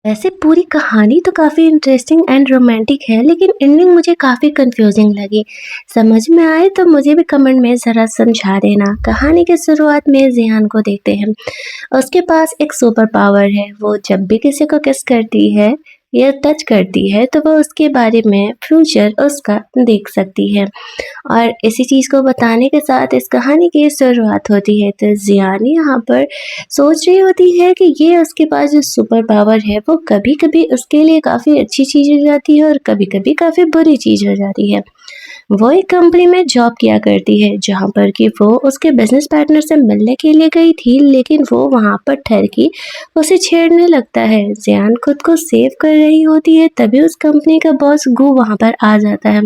वैसे पूरी कहानी तो काफ़ी इंटरेस्टिंग एंड रोमांटिक है, लेकिन एंडिंग मुझे काफ़ी कंफ्यूजिंग लगी। समझ में आए तो मुझे भी कमेंट में ज़रा समझा देना। कहानी की शुरुआत में ज़ियान को देखते हैं। उसके पास एक सुपर पावर है। वो जब भी किसी को किस करती है या टच करती है तो वो उसके बारे में फ्यूचर उसका देख सकती है। और इसी चीज़ को बताने के साथ इस कहानी की शुरुआत होती है। तो जियान यहाँ पर सोच रही होती है कि ये उसके पास जो सुपर पावर है वो कभी-कभी उसके लिए काफ़ी अच्छी चीज़ हो जाती है और कभी-कभी काफ़ी बुरी चीज़ हो जाती है। वो एक कंपनी में जॉब किया करती है जहाँ पर कि वो उसके बिजनेस पार्टनर से मिलने के लिए गई थी, लेकिन वो वहाँ पर ठहर उसे छेड़ने लगता है। जियान खुद को सेव कर रही होती है, तभी उस कंपनी का बॉस गू वहाँ पर आ जाता है।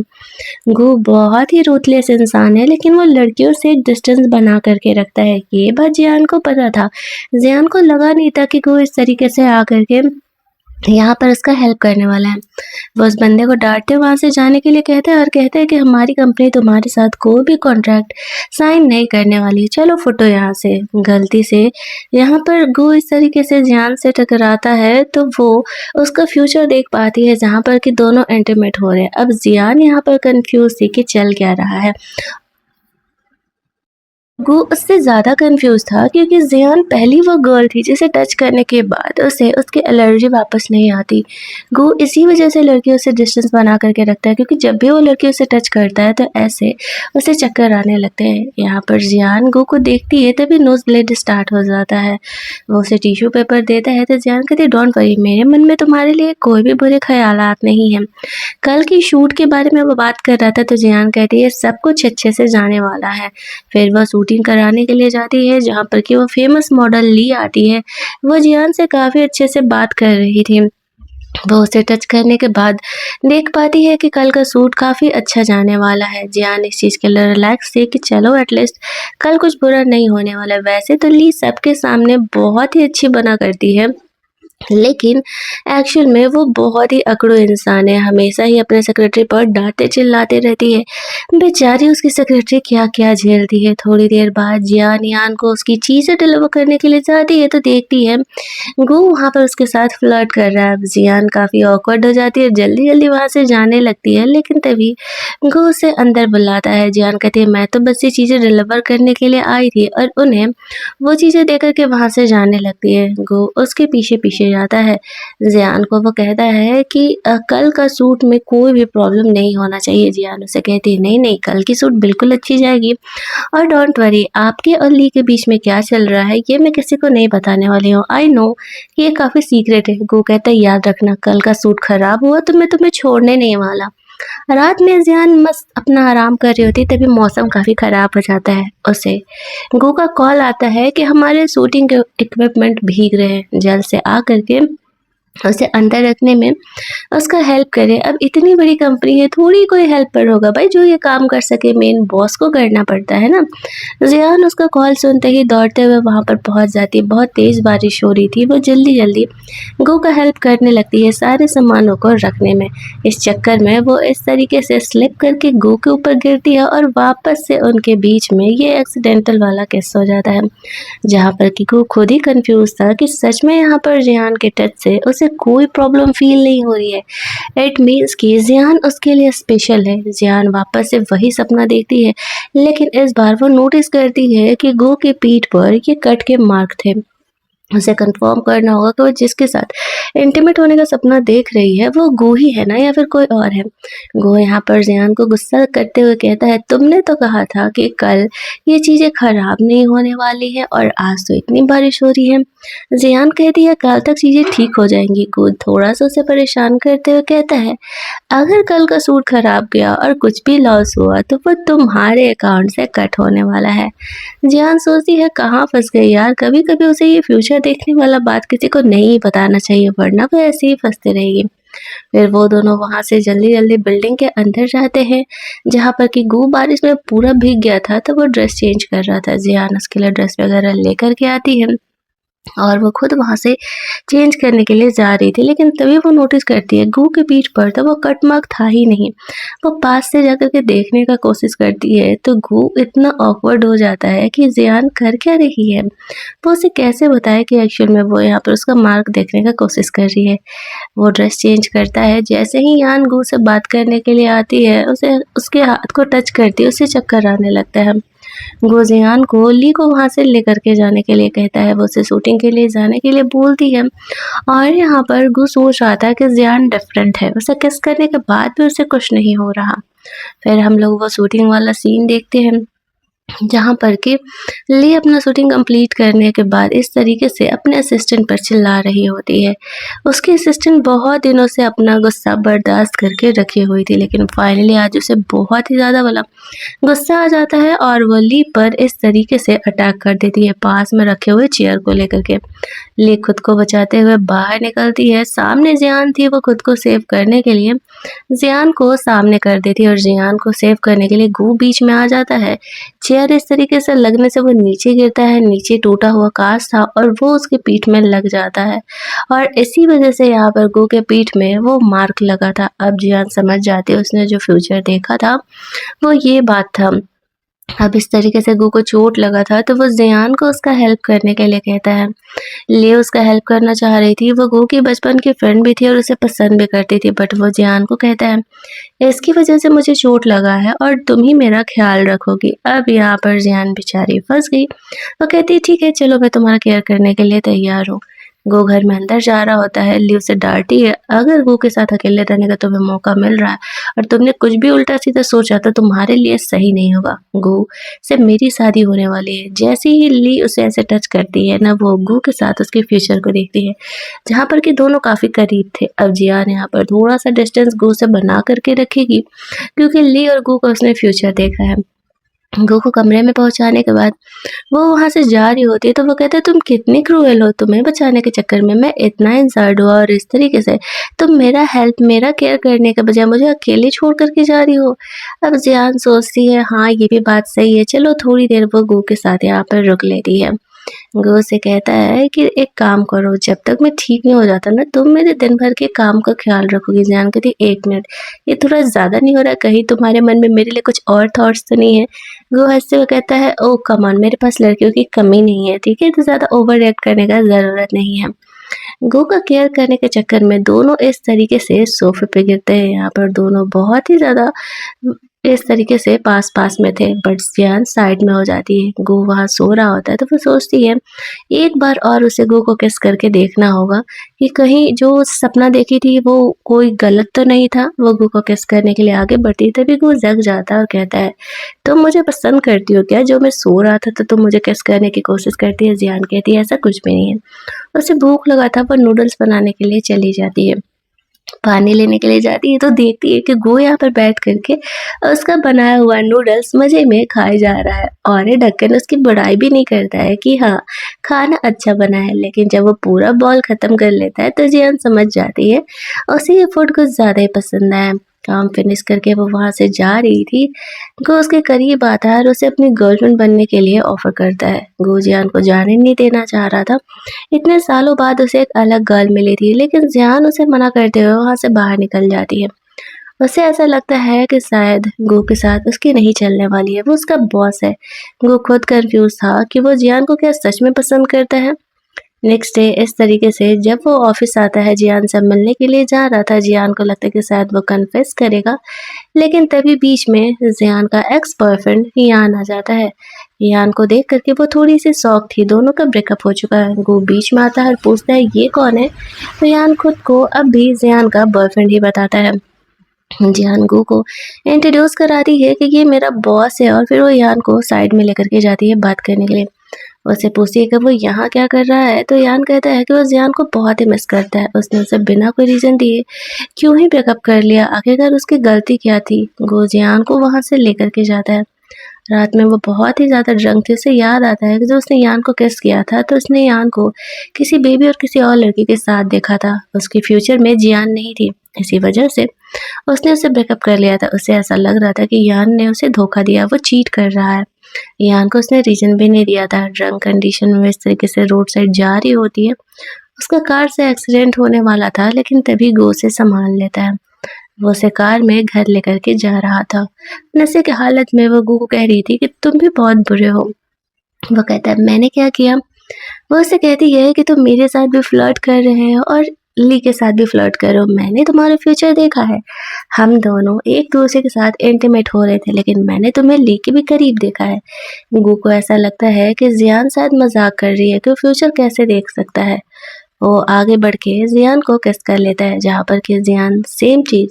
गो बहुत ही रूथलेस इंसान है, लेकिन वो लड़कियों से एक डिस्टेंस बना करके रखता है। ये बात जियान को पता था। जियान को लगा नहीं था कि गो इस तरीके से आकर के यहाँ पर उसका हेल्प करने वाला है। वो उस बंदे को डाँटते वहाँ से जाने के लिए कहता है और कहता है कि हमारी कंपनी तुम्हारे साथ कोई भी कॉन्ट्रैक्ट साइन नहीं करने वाली है, चलो फुटो यहाँ से। गलती से यहाँ पर गो इस तरीके से जियान से टकराता है तो वो उसका फ्यूचर देख पाती है जहाँ पर कि दोनों इंटीमेट हो रहे हैं। अब जियान यहाँ पर कन्फ्यूज़ थी कि चल क्या रहा है। वो उससे ज़्यादा कन्फ्यूज़ था क्योंकि ज़ियान पहली वो गर्ल थी जिसे टच करने के बाद उसे उसकी एलर्जी वापस नहीं आती। वो इसी वजह से लड़कियों से डिस्टेंस बना करके रखता है, क्योंकि जब भी वो लड़कियों से टच करता है तो ऐसे उसे चक्कर आने लगते हैं। यहाँ पर ज़ियान गो को देखती है तभी नोज़ ब्लीड स्टार्ट हो जाता है। वो उसे टिश्यू पेपर देता है तो ज़ियान कहती है डोंट वरी, मेरे मन में तुम्हारे लिए कोई भी बुरे ख़यालात नहीं हैं। कल की शूट के बारे में वो बात कर रहा था तो जियान कहती है सब कुछ अच्छे से जाने वाला है। फिर वह शूटिंग कराने के लिए जाती है जहाँ पर कि वो फेमस मॉडल ली आती है। वो जियान से काफ़ी अच्छे से बात कर रही थी। वो उसे टच करने के बाद देख पाती है कि कल का शूट काफ़ी अच्छा जाने वाला है। जियान इस चीज़ के लिए रिलैक्स थी कि चलो एटलीस्ट कल कुछ बुरा नहीं होने वाला है। वैसे तो ली सबके सामने बहुत ही अच्छी बना करती है, लेकिन एक्चुअल में वो बहुत ही अकड़ू इंसान है, हमेशा ही अपने सेक्रेटरी पर डाँटते चिल्लाते रहती है। बेचारी उसकी सेक्रेटरी क्या-क्या झेलती है। थोड़ी देर बाद जियान यान को उसकी चीज़ें डिलीवर करने के लिए जाती है तो देखती है गो वहाँ पर उसके साथ फ्लर्ट कर रहा है। अब जियान काफ़ी ऑकवर्ड हो जाती है, जल्दी-जल्दी वहाँ से जाने लगती है, लेकिन तभी गो उसे अंदर बुलाता है। जियान कहती है मैं तो बस ये चीज़ें डिलीवर करने के लिए आई थी, और उन्हें वो चीज़ें देकर के वहाँ से जाने लगती है। गो उसके पीछे-पीछे जाता है। जियान को वो कहता है कि कल का शूट में कोई भी प्रॉब्लम नहीं होना चाहिए। जियान उसे कहती है नहीं-नहीं, कल की शूट बिल्कुल अच्छी जाएगी, और डोंट वरी, आपके और ली के बीच में क्या चल रहा है ये मैं किसी को नहीं बताने वाली हूँ। आई नो कि ये काफ़ी सीक्रेट है। गो कहता है याद रखना, कल का शूट खराब हुआ तो मैं तुम्हें छोड़ने नहीं वाला। रात में जियान मस्त अपना आराम कर रही होती है तभी मौसम काफ़ी ख़राब हो जाता है उसे। गो का कॉल आता है कि हमारे शूटिंग के इक्विपमेंट भीग रहे हैं, जल्द से आ करके उसे अंदर रखने में उसका हेल्प करे। अब इतनी बड़ी कंपनी है, थोड़ी कोई हेल्पर होगा भाई जो ये काम कर सके, मेन बॉस को करना पड़ता है ना। ज़ियान उसका कॉल सुनते ही दौड़ते हुए वहाँ पर पहुँच जाती है। बहुत तेज़ बारिश हो रही थी, वो जल्दी-जल्दी गो का हेल्प करने लगती है सारे सामानों को रखने में। इस चक्कर में वो इस तरीके से स्लिप करके गो के ऊपर गिरती है और वापस से उनके बीच में ये एक्सीडेंटल वाला किस हो जाता है, जहाँ पर कि गो खुद ही कन्फ्यूज़ था कि सच में यहाँ पर ज़ियान के टच से उसे कोई प्रॉब्लम फ़ील नहीं हो रही है। इट मीन्स कि ज़ियान उसके लिए स्पेशल है। ज़ियान वापस से वही सपना देखती है, लेकिन इस बार वो नोटिस करती है कि गो की पीठ पर ये कट के मार्क थे। उसे कंफर्म करना होगा कि वो जिसके साथ इंटीमेट होने का सपना देख रही है वो गो ही है ना, या फिर कोई और है। गो यहाँ पर जियान को गुस्सा करते हुए कहता है तुमने तो कहा था कि कल ये चीज़ें खराब नहीं होने वाली है, और आज तो इतनी बारिश हो रही है। जियान कहती है कल तक चीज़ें ठीक हो जाएंगी। गो थोड़ा सा उसे परेशान करते हुए कहता है अगर कल का सूट खराब गया और कुछ भी लॉस हुआ तो वो तुम्हारे अकाउंट से कट होने वाला है। जियान सोचती है कहाँ फंस गई यार, कभी कभी उसे ये फ्यूचर देखने वाला बात किसी को नहीं बताना चाहिए, वरना वो ऐसे ही फंसते रहेगी। फिर वो दोनों वहां से जल्दी जल्दी बिल्डिंग के अंदर जाते हैं, जहाँ पर कि गू बारिश में पूरा भीग गया था तो वो ड्रेस चेंज कर रहा था। जियान उसके लिए ड्रेस वगैरह लेकर के आती है। और वो खुद वहाँ से चेंज करने के लिए जा रही थी, लेकिन तभी वो नोटिस करती है गू के पीठ पर तो वो कट मार्क था ही नहीं। वो पास से जाकर के देखने का कोशिश करती है तो गू इतना ऑकवर्ड हो जाता है कि जियान कर क्या रही है। वो उसे कैसे बताए कि एक्चुअल में वो यहाँ पर उसका मार्क देखने का कोशिश कर रही है। वो ड्रेस चेंज करता है, जैसे ही यान गू से बात करने के लिए आती है उसे उसके हाथ को टच करती है, उसे चक्कर आने लगता है। वो जियान को ली को वहाँ से लेकर के जाने के लिए कहता है, वो उसे शूटिंग के लिए जाने के लिए बोलती है। और यहाँ पर गू सोच रहा था कि जियान डिफरेंट है, उसे किस करने के बाद भी उसे कुछ नहीं हो रहा। फिर हम लोग वो शूटिंग वाला सीन देखते हैं जहाँ पर कि ली अपना शूटिंग कंप्लीट करने के बाद इस तरीके से अपने असिस्टेंट पर चिल्ला रही होती है। उसकी असिस्टेंट बहुत दिनों से अपना गुस्सा बर्दाश्त करके रखी हुई थी, लेकिन फाइनली आज उसे बहुत ही ज़्यादा गुस्सा आ जाता है और वो ली पर इस तरीके से अटैक कर देती है पास में रखे हुए चेयर को लेकर के। ली खुद को बचाते हुए बाहर निकलती है। सामने जियान थी, वो खुद को सेव करने के लिए जियान को सामने कर देती है और जियान को सेव करने के लिए गू बीच में आ जाता है। चेयर इस तरीके से लगने से वो नीचे गिरता है। नीचे टूटा हुआ कांच था और वो उसकी पीठ में लग जाता है और इसी वजह से यहाँ पर गू के पीठ में वो मार्क लगा था। अब जियान समझ जाती है, उसने जो फ्यूचर देखा था वो ये बात था। अब इस तरीके से गू को चोट लगा था तो वो जियान को उसका हेल्प करने के लिए कहता है। ले उसका हेल्प करना चाह रही थी। वो गू की बचपन की फ्रेंड भी थी और उसे पसंद भी करती थी, बट वो जियान को कहता है इसकी वजह से मुझे चोट लगा है और तुम ही मेरा ख्याल रखोगी। अब यहाँ पर जियान बेचारी फंस गई। वो कहती है ठीक है, चलो मैं तुम्हारा केयर करने के लिए तैयार हूँ। गो घर में अंदर जा रहा होता है। ली उसे डांटी है, अगर गो के साथ अकेले रहने का तुम्हें मौका मिल रहा है और तुमने कुछ भी उल्टा सीधा सोचा तो तुम्हारे लिए सही नहीं होगा। गो से मेरी शादी होने वाली है। जैसे ही ली उसे ऐसे टच करती है ना, वो गो के साथ उसके फ्यूचर को देखती है, जहाँ पर कि दोनों काफी करीब थे। अब जियान यहाँ पर थोड़ा सा डिस्टेंस गो से बना करके रखेगी, क्योंकि ली और गो का उसने फ्यूचर देखा है। गो को कमरे में पहुंचाने के बाद वो वहां से जा रही होती है तो वो कहता है तुम कितनी क्रूएल हो, तुम्हें बचाने के चक्कर में मैं इतना इंसल्ट हुआ और इस तरीके से तुम मेरा हेल्प मेरा केयर करने के बजाय मुझे अकेले छोड़ करके जा रही हो। अब जियान सोचती है हाँ ये भी बात सही है, चलो थोड़ी देर वो गो के साथ यहाँ पर रुक लेती है। गो से कहता है कि एक काम करो, जब तक मैं ठीक नहीं हो जाता ना तुम मेरे दिन भर के काम का ख्याल रखोगी। जियान कहती है 1 मिनट, ये थोड़ा ज्यादा नहीं हो रहा, कहीं तुम्हारे मन में मेरे लिए कुछ और थॉट्स तो नहीं है। गो हंसते हुए कहता है ओ कम ऑन, मेरे पास लड़कियों की कमी नहीं है, ठीक है, तो ज्यादा ओवर रिएक्ट करने का जरूरत नहीं है। गो का केयर करने के चक्कर में दोनों इस तरीके से सोफे पे गिरते हैं। यहाँ पर दोनों बहुत ही ज्यादा इस तरीके से पास पास में थे, बट जियान साइड में हो जाती है। गो वहाँ सो रहा होता है तो वो सोचती है एक बार और उसे गो को किस करके देखना होगा कि कहीं जो सपना देखी थी वो कोई गलत तो नहीं था। वो गो को किस करने के लिए आगे बढ़ती, तभी गो जग जाता है और कहता है तुम मुझे पसंद करती हो क्या? जो मैं सो रहा था तो तुम मुझे किस करने की कोशिश करती है। जियान कहती है ऐसा कुछ भी नहीं है। उसे भूख लगा था, वो नूडल्स बनाने के लिए चली जाती है। पानी लेने के लिए जाती है तो देखती है कि गो यहाँ पर बैठ करके उसका बनाया हुआ नूडल्स मजे में खाए जा रहा है और ये ढक्कन उसकी बड़ाई भी नहीं करता है कि हाँ खाना अच्छा बना है। लेकिन जब वो पूरा बॉल खत्म कर लेता है तो जियान समझ जाती है उसे ये फूड कुछ ज्यादा ही पसंद आया। काम फिनिश करके वो वहां से जा रही थी। गो उसके करीब आता है और उसे अपनी गर्लफ्रेंड बनने के लिए ऑफर करता है। गो जियान को जाने नहीं देना चाह रहा था। इतने सालों बाद उसे एक अलग गर्ल मिली थी, लेकिन जियान उसे मना करते हुए वहां से बाहर निकल जाती है। उसे ऐसा लगता है कि शायद गो के साथ उसकी नहीं चलने वाली है, वो उसका बॉस है। गो खुद कंफ्यूज था कि वो जियान को क्या सच में पसंद करता है। नेक्स्ट डे इस तरीके से जब वो ऑफिस आता है, जियान से मिलने के लिए जा रहा था। जियान को लगता है कि शायद वो कन्फेस करेगा, लेकिन तभी बीच में जियान का एक्स बॉयफ्रेंड यान आ जाता है। यान को देख करके वो थोड़ी सी शॉक थी, दोनों का ब्रेकअप हो चुका है। वो बीच में आता है और पूछता है ये कौन है, तो यान खुद को अब भी जियान का बॉयफ्रेंड ही बताता है। जियान गो को इंट्रोड्यूस कराती है कि ये मेरा बॉस है और फिर वो यान को साइड में लेकर के जाती है बात करने के लिए। उससे पूछती है कि वो यहाँ क्या कर रहा है, तो यान कहता है कि वो जियान को बहुत ही मिस करता है। उसने उसे बिना कोई रीजन दिए क्यों ही ब्रेकअप कर लिया, आखिरकार उसकी गलती क्या थी। गो जियान को वहां से लेकर के जाता है। रात में वो बहुत ही ज्यादा ड्रंक थी। उसे याद आता है कि जब उसने यान को किस किया था तो उसने यान को किसी बेबी और किसी और लड़की के साथ देखा था। उसके फ्यूचर में जियान नहीं थी, इसी वजह से उसने उसे ब्रेकअप कर लिया था। उसे ऐसा लग रहा था कि यान ने उसे धोखा दिया, वो चीट कर रहा है। यान को उसने रीज़न भी नहीं दिया था। ड्रंक कंडीशन में इस तरीके से रोड साइड जा रही होती है। उसका कार से एक्सीडेंट होने वाला था, लेकिन तभी गो उसे संभाल लेता है। वो उसे कार में घर लेकर के जा रहा था। नशे की हालत में वो गो को कह रही थी कि तुम भी बहुत बुरे हो। वो कहता है मैंने क्या किया? वो उससे कहती है कि तुम मेरे साथ भी फ्लर्ट कर रहे हो और ली के साथ भी फ्लर्ट कर रहे हो। मैंने तुम्हारा फ्यूचर देखा है। हम दोनों एक दूसरे के साथ इंटीमेट हो रहे थे, लेकिन मैंने तुम्हें ली के भी करीब देखा है। गू को ऐसा लगता है कि जियान शायद मजाक कर रही है कि फ्यूचर कैसे देख सकता है। वो आगे बढ़ के जियान को किस कर लेता है, जहाँ पर कि जियान सेम चीज़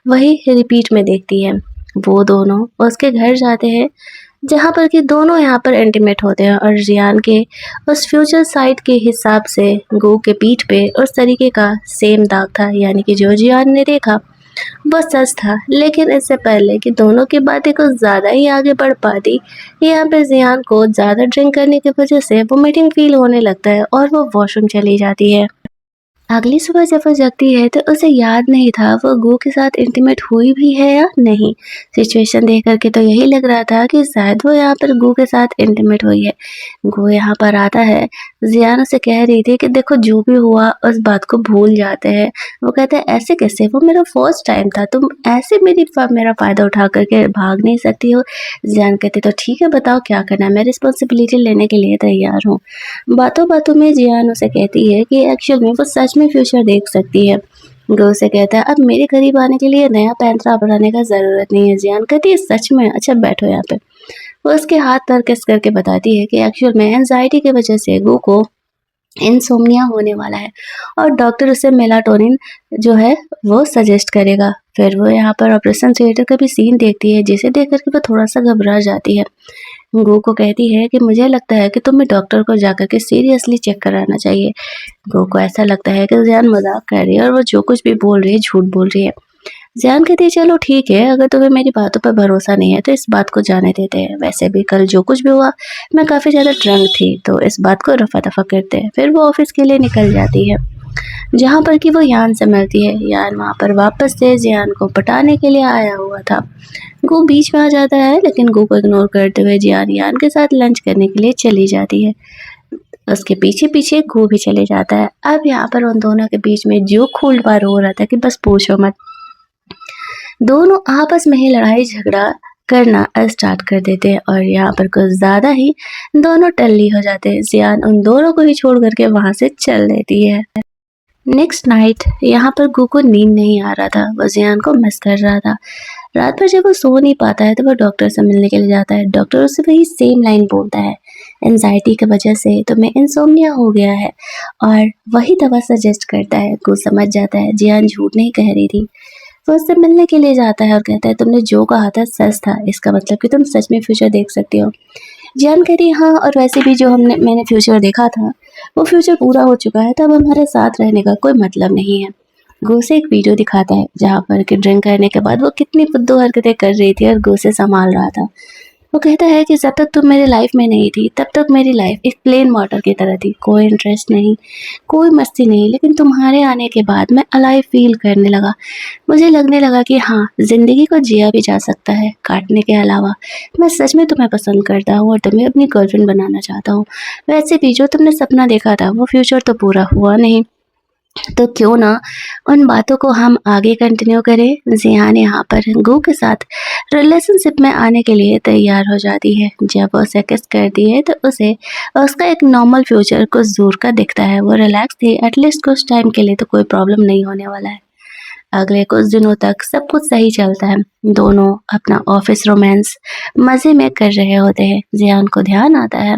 वही रिपीट में देखती है। वो दोनों उसके घर जाते हैं, जहाँ पर कि दोनों यहाँ पर इंटीमेट होते हैं और जियान के उस फ्यूचर साइट के हिसाब से गो के पीठ पे उस तरीके का सेम दाग था, यानी कि जो जियान ने देखा वो सच था। लेकिन इससे पहले कि दोनों की बातें कुछ ज़्यादा ही आगे बढ़ पाती, यहाँ पे जियान को ज़्यादा ड्रिंक करने की वजह से वोमिटिंग फील होने लगता है और वो वॉशरूम चली जाती है। अगली सुबह जब वो जगती है तो उसे याद नहीं था वो गो के साथ इंटीमेट हुई भी है या नहीं। सिचुएशन देख करके तो यही लग रहा था कि शायद वो यहाँ पर गो के साथ इंटीमेट हुई है। गो यहाँ पर आता है, जियान उसे कह रही थी कि देखो जो भी हुआ उस बात को भूल जाते हैं। वो कहता है ऐसे कैसे, वो मेरा फर्स्ट टाइम था, तुम ऐसे मेरा फ़ायदा उठा करके भाग नहीं सकती हो। जियान कहते तो ठीक है, बताओ क्या करना है, मैं रिस्पॉन्सिबिलिटी लेने के लिए तैयार हूँ। बातों बातों में जियान उसे कहती है कि एक्चुअल में वो सच में फ्यूचर देख सकती है। गो से कहता है अब मेरे करीब आने के लिए नया पैंतरा बढ़ाने का ज़रूरत नहीं है। जियान कहती है सच में, अच्छा बैठो यहाँ पे। वो उसके हाथ पर किस करके बताती है कि एक्चुअल में एंजाइटी की वजह से गो को इंसोम्निया होने वाला है और डॉक्टर उसे मेलाटोनिन जो है वो सजेस्ट करेगा। फिर वो यहाँ पर ऑपरेशन थिएटर का भी सीन देखती है, जिसे देख करके वो थोड़ा सा घबरा जाती है। गो को कहती है कि मुझे लगता है कि तुम्हें डॉक्टर को जाकर के सीरियसली चेक कराना चाहिए। गो को ऐसा लगता है कि जियान मजाक कर रही है और वो जो कुछ भी बोल रही है झूठ बोल रही है। जियान कहती है चलो ठीक है, अगर तुम्हें मेरी बातों पर भरोसा नहीं है तो इस बात को जाने देते हैं। वैसे भी कल जो कुछ भी हुआ मैं काफ़ी ज़्यादा ड्रंक थी, तो इस बात को रफा दफा करते हैं। फिर वो ऑफिस के लिए निकल जाती है, जहाँ पर कि वो यान से मिलती है। यान वहाँ पर वापस से जियान को पटाने के लिए आया हुआ था। गो बीच में आ जाता है, लेकिन गो को इग्नोर करते हुए जियान यान के साथ लंच करने के लिए चली जाती है। उसके पीछे पीछे गो भी चले जाता है। अब यहाँ पर उन दोनों के बीच में जो खूंटबार हो रहा था कि बस पूछो मत। दोनों आपस में ही लड़ाई झगड़ा करना स्टार्ट कर देते हैं और यहाँ पर कुछ ज़्यादा ही दोनों टल्ली हो जाते हैं। जियान उन दोनों को ही छोड़ करके वहाँ से चल देती है। नेक्स्ट नाइट यहाँ पर गो को नींद नहीं आ रहा था, वो जियान को मिस कर रहा था। रात भर जब वो सो नहीं पाता है तो वो डॉक्टर से मिलने के लिए जाता है। डॉक्टर उससे वही सेम लाइन बोलता है, एंजाइटी की वजह से तुम्हें इंसोम्निया हो गया है, और वही दवा सजेस्ट करता है। गो समझ जाता है जियान झूठ नहीं कह रही थी। वो उससे मिलने के लिए जाता है और कहता है तुमने जो कहा था सच था, इसका मतलब कि तुम सच में फ्यूचर देख सकती हो। जियान कह रही है हाँ, और वैसे भी जो मैंने फ्यूचर देखा था वो फ्यूचर पूरा हो चुका है, तब हमारे साथ रहने का कोई मतलब नहीं है। गो से एक वीडियो दिखाता है जहाँ पर कि ड्रिंक करने के बाद वो कितनी फुद्दू हरकतें कर रही थी और गो से संभाल रहा था। वो कहता है कि जब तक तुम मेरी लाइफ में नहीं थी तब तक मेरी लाइफ एक प्लेन वाटर की तरह थी, कोई इंटरेस्ट नहीं, कोई मस्ती नहीं, लेकिन तुम्हारे आने के बाद मैं अलाइव फील करने लगा। मुझे लगने लगा कि हाँ, ज़िंदगी को जिया भी जा सकता है काटने के अलावा। मैं सच में तुम्हें पसंद करता हूँ और तुम्हें अपनी गर्लफ्रेंड बनाना चाहता हूँ। वैसे भी जो तुमने सपना देखा था वो फ्यूचर तो पूरा हुआ नहीं, तो क्यों ना उन बातों को हम आगे कंटिन्यू करें। जियान यहाँ पर गो के साथ रिलेशनशिप में आने के लिए तैयार हो जाती है। जब वो उसे किस करती है तो उसे उसका एक नॉर्मल फ्यूचर कुछ दूर का दिखता है। वो रिलैक्स थी, एटलीस्ट कुछ टाइम के लिए तो कोई प्रॉब्लम नहीं होने वाला है। अगले कुछ दिनों तक सब कुछ सही चलता है। दोनों अपना ऑफिस रोमांस मज़े में कर रहे होते हैं। जियान को ध्यान आता है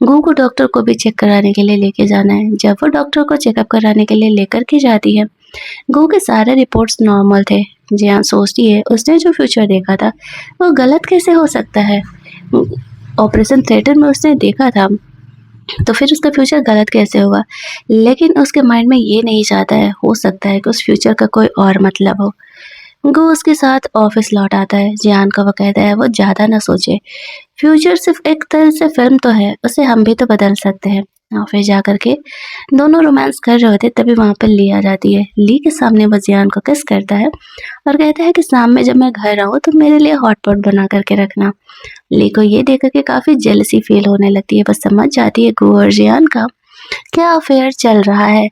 गो को डॉक्टर को भी चेक कराने के लिए लेके जाना है। जब वो डॉक्टर को चेकअप कराने के लिए लेकर के जाती है, गो के सारे रिपोर्ट्स नॉर्मल थे। जियान सोचती है उसने जो फ्यूचर देखा था वो गलत कैसे हो सकता है। ऑपरेशन थिएटर में उसने देखा था, तो फिर उसका फ्यूचर गलत कैसे होगा। लेकिन उसके माइंड में ये नहीं चाहता है, हो सकता है कि उस फ्यूचर का कोई और मतलब हो। गो उसके साथ ऑफिस लौट आता है। जियान को वो कहता है वो ज़्यादा ना सोचे, फ्यूचर सिर्फ एक तरह से फिल्म तो है, उसे हम भी तो बदल सकते हैं। ऑफिस जा कर के दोनों रोमांस कर रहे होते तभी वहाँ पर ली आ जाती है। ली के सामने वो जियान को किस करता है और कहता है कि शाम में जब मैं घर आऊँ तो मेरे लिए हॉट पॉट बना करके रखना। ली को ये देख कर के काफ़ी जेलसी फील होने लगती है। वो समझ जाती है गू और जियान का क्या अफेयर चल रहा है।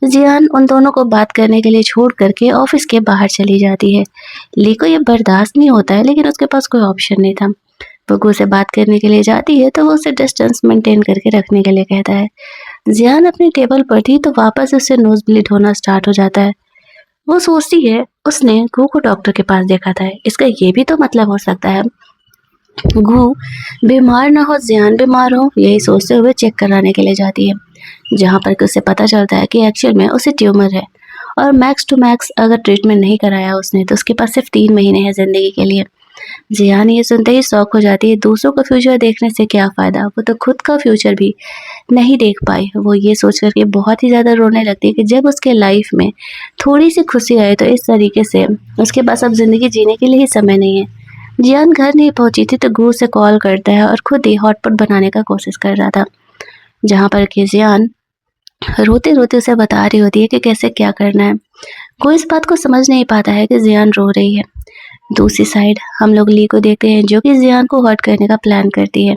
जियान उन दोनों को बात करने के लिए छोड़ करके ऑफिस के बाहर चली जाती है। ली को ये बर्दाश्त नहीं होता है लेकिन उसके पास कोई ऑप्शन नहीं था। वो गू से बात करने के लिए जाती है तो वो उसे डिस्टेंस मेंटेन करके रखने के लिए कहता है। जियान अपनी टेबल पर थी तो वापस उससे नोज ब्लीड होना स्टार्ट हो जाता है। वो सोचती है उसने गू को डॉक्टर के पास देखा था, इसका ये भी तो मतलब हो सकता है गू बीमार ना हो जियान बीमार हो। यही सोचते हुए चेक कराने के लिए जाती है जहाँ पर कि उसे पता चलता है कि एक्चुअल में उसे ट्यूमर है और मैक्स टू मैक्स अगर ट्रीटमेंट नहीं कराया उसने तो उसके पास सिर्फ 3 महीने हैं ज़िंदगी के लिए। जियान ये सुनते ही शॉक हो जाती है। दूसरों का फ्यूचर देखने से क्या फ़ायदा, वो तो खुद का फ्यूचर भी नहीं देख पाई। वो ये सोच कर के बहुत ही ज़्यादा रोने लगती है कि जब उसके लाइफ में थोड़ी सी खुशी आए तो इस तरीके से उसके पास अब ज़िंदगी जीने के लिए ही समय नहीं है। जियान घर नहीं पहुंची थी तो गू से कॉल करता है और खुद ही हॉटपॉट बनाने का कोशिश कर रहा था जहाँ पर कि जियान रोते रोते उसे बता रही होती है कि कैसे क्या करना है। कोई इस बात को समझ नहीं पाता है कि जियान रो रही है। दूसरी साइड हम लोग ली को देखते हैं जो कि जियान को हर्ट करने का प्लान करती है।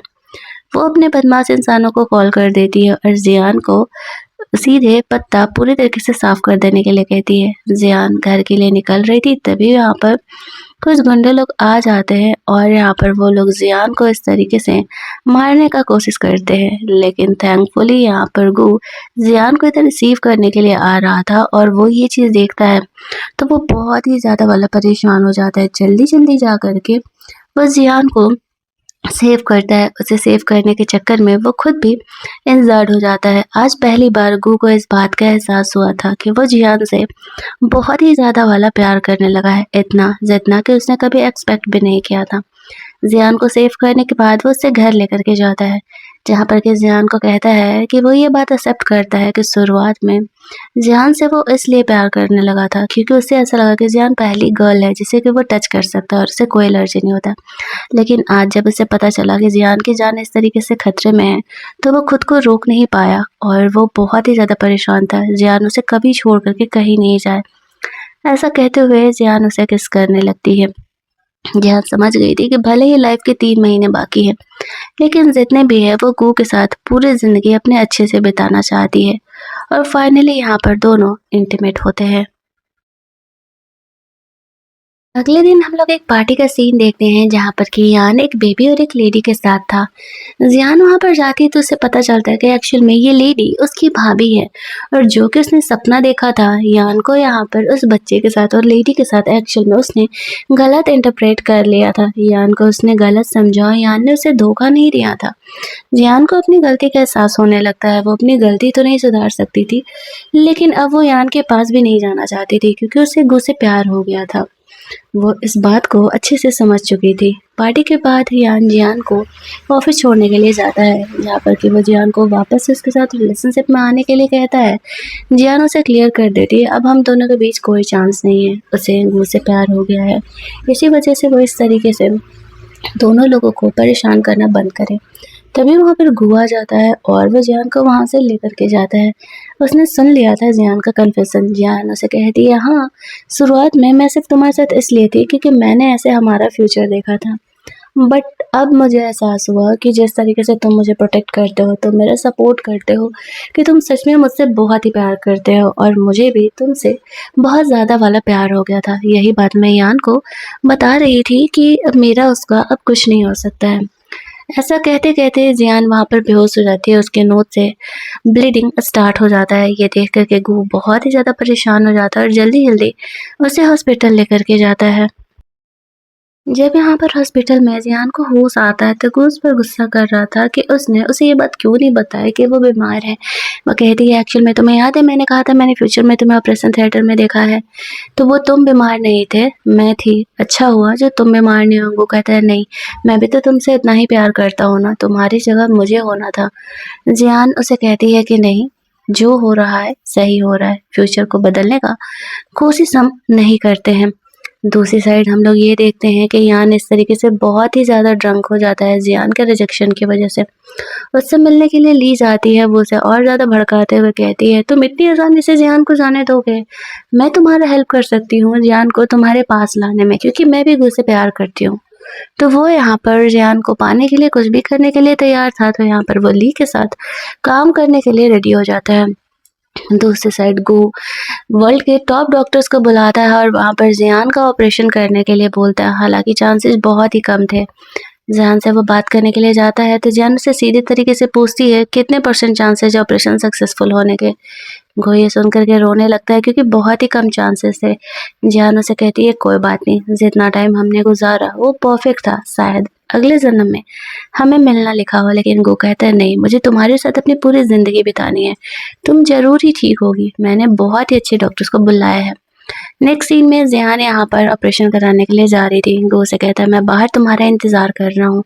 वो अपने बदमाश इंसानों को कॉल कर देती है और जियान को सीधे पत्ता पूरी तरीके से साफ कर देने के लिए कहती है। जियान घर के लिए निकल रही थी तभी यहाँ पर कुछ गुंडे लोग आ जाते हैं और यहाँ पर वो लोग जियान को इस तरीके से मारने का कोशिश करते हैं लेकिन थैंकफुली यहाँ पर गू जियान को इधर रिसीव करने के लिए आ रहा था और वो ये चीज़ देखता है तो वो बहुत ही ज़्यादा वाला परेशान हो जाता है। जल्दी जल्दी जा करके वो जियान को सेव करता है। उसे सेव करने के चक्कर में वो खुद भी इंजर्ड हो जाता है। आज पहली बार गू को इस बात का एहसास हुआ था कि वो जियान से बहुत ही ज़्यादा वाला प्यार करने लगा है, इतना जितना कि उसने कभी एक्सपेक्ट भी नहीं किया था। जियान को सेव करने के बाद वो उसे घर लेकर के जाता है जहाँ पर कि जियान को कहता है कि वो ये बात एक्सेप्ट करता है कि शुरुआत में जियान से वो इसलिए प्यार करने लगा था क्योंकि उसे ऐसा लगा कि जियान पहली गर्ल है जिसे कि वो टच कर सकता है और उसे कोई एलर्जी नहीं होता। लेकिन आज जब उसे पता चला कि जियान की जान इस तरीके से खतरे में है तो वो खुद को रोक नहीं पाया और वो बहुत ही ज़्यादा परेशान था। जियान उसे कभी छोड़ करके कहीं नहीं जाए, ऐसा कहते हुए जियान उसे किस करने लगती है। जियान समझ गई थी कि भले ही लाइफ के 3 महीने बाकी हैं लेकिन जितने भी है वो गू के साथ पूरी ज़िंदगी अपने अच्छे से बिताना चाहती है और फाइनली यहाँ पर दोनों इंटीमेट होते हैं। अगले दिन हम लोग एक पार्टी का सीन देखते हैं जहाँ पर कि यान एक बेबी और एक लेडी के साथ था। जियान वहाँ पर जाती है तो उसे पता चलता है कि एक्चुअल में ये लेडी उसकी भाभी है और जो कि उसने सपना देखा था यान को यहाँ पर उस बच्चे के साथ और लेडी के साथ एक्चुअल में उसने गलत इंटरप्रेट कर लिया था। यान को उसने गलत समझा और यान ने उसे धोखा नहीं दिया था। जियान को अपनी गलती का एहसास होने लगता है। वो अपनी गलती तो नहीं सुधार सकती थी लेकिन अब वो यान के पास भी नहीं जाना चाहती थी क्योंकि उसे गू से प्यार हो गया था। वो इस बात को अच्छे से समझ चुकी थी। पार्टी के बाद यान जियान को ऑफिस छोड़ने के लिए जाता है जहाँ पर कि वो जियान को वापस से उसके साथ रिलेशनशिप में आने के लिए कहता है। जियान उसे क्लियर कर देती है अब हम दोनों के बीच कोई चांस नहीं है, उसे गू से प्यार हो गया है। इसी वजह से वो इस तरीके से दोनों लोगों को परेशान करना बंद करे। तभी वहाँ पर गू आ जाता है और वो जियान को वहाँ से लेकर के जाता है। उसने सुन लिया था जियान का कन्फेशन। जियान उसे कहती है हाँ, शुरुआत में मैं सिर्फ तुम्हारे साथ इसलिए थी क्योंकि मैंने ऐसे हमारा फ्यूचर देखा था बट अब मुझे एहसास हुआ कि जिस तरीके से तुम मुझे प्रोटेक्ट करते हो, तुम मेरा सपोर्ट करते हो, कि तुम सच में मुझसे बहुत ही प्यार करते हो और मुझे भी तुमसे बहुत ज़्यादा वाला प्यार हो गया था। यही बात मैं यान को बता रही थी कि अब मेरा उसका अब कुछ नहीं हो सकता है। ऐसा कहते कहते जियान वहाँ पर बेहोश हो जाती है। उसके नोज से ब्लीडिंग स्टार्ट हो जाता है। ये देख कर के गू बहुत ही ज़्यादा परेशान हो जाता है और जल्दी जल्दी उसे हॉस्पिटल लेकर के जाता है। जब यहाँ पर हॉस्पिटल में जियान को होश आता है तो गू उस पर गुस्सा कर रहा था कि उसने उसे ये बात क्यों नहीं बताया कि वो बीमार है। वो कहती है एक्चुअल में तुम्हें याद है मैंने कहा था मैंने फ्यूचर में तुम्हें ऑपरेशन थिएटर में देखा है, तो वो तुम बीमार नहीं थे, मैं थी। अच्छा हुआ जो तुम बीमार नहीं हो। वो कहता है नहीं, मैं भी तो तुमसे इतना ही प्यार करता हूँ ना, तुम्हारी जगह मुझे होना था। जियान उसे कहती है कि नहीं, जो हो रहा है सही हो रहा है, फ्यूचर को बदलने का कोशिश हम नहीं करते हैं। दूसरी साइड हम लोग ये देखते हैं कि यान इस तरीके से बहुत ही ज़्यादा ड्रंक हो जाता है जियान के रिजेक्शन की वजह से। उससे मिलने के लिए ली जाती है, वो उसे और ज़्यादा भड़काते हुए कहती है, तुम इतनी आसानी से जियान को जाने दोगे? मैं तुम्हारा हेल्प कर सकती हूँ जियान को तुम्हारे पास लाने में, क्योंकि मैं भी गुल से प्यार करती हूँ। तो वो यहाँ पर जियान को पाने के लिए कुछ भी करने के लिए तैयार था, तो यहाँ पर वो ली के साथ काम करने के लिए रेडी हो जाता है। दूसरी साइड गो वर्ल्ड के टॉप डॉक्टर्स को बुलाता है और वहाँ पर जियान का ऑपरेशन करने के लिए बोलता है, हालांकि चांसेस बहुत ही कम थे। जियान से वो बात करने के लिए जाता है तो जियान उससे सीधे तरीके से पूछती है कितने परसेंट चांसेस है ऑपरेशन सक्सेसफुल होने के। वो ये सुन कर के रोने लगता है क्योंकि बहुत ही कम चांसेस थे। जियान उसे कहती है कोई बात नहीं, जितना टाइम हमने गुजारा वो परफेक्ट था, शायद अगले जन्म में हमें मिलना लिखा हो। लेकिन वो कहता है नहीं, मुझे तुम्हारे साथ अपनी पूरी जिंदगी बितानी है, तुम जरूर ही ठीक होगी, मैंने बहुत ही अच्छे डॉक्टर्स को बुलाया है। नेक्स्ट सीन में जियान यहाँ पर ऑपरेशन कराने के लिए जा रही थी। गो से कहता है मैं बाहर तुम्हारा इंतजार कर रहा हूँ,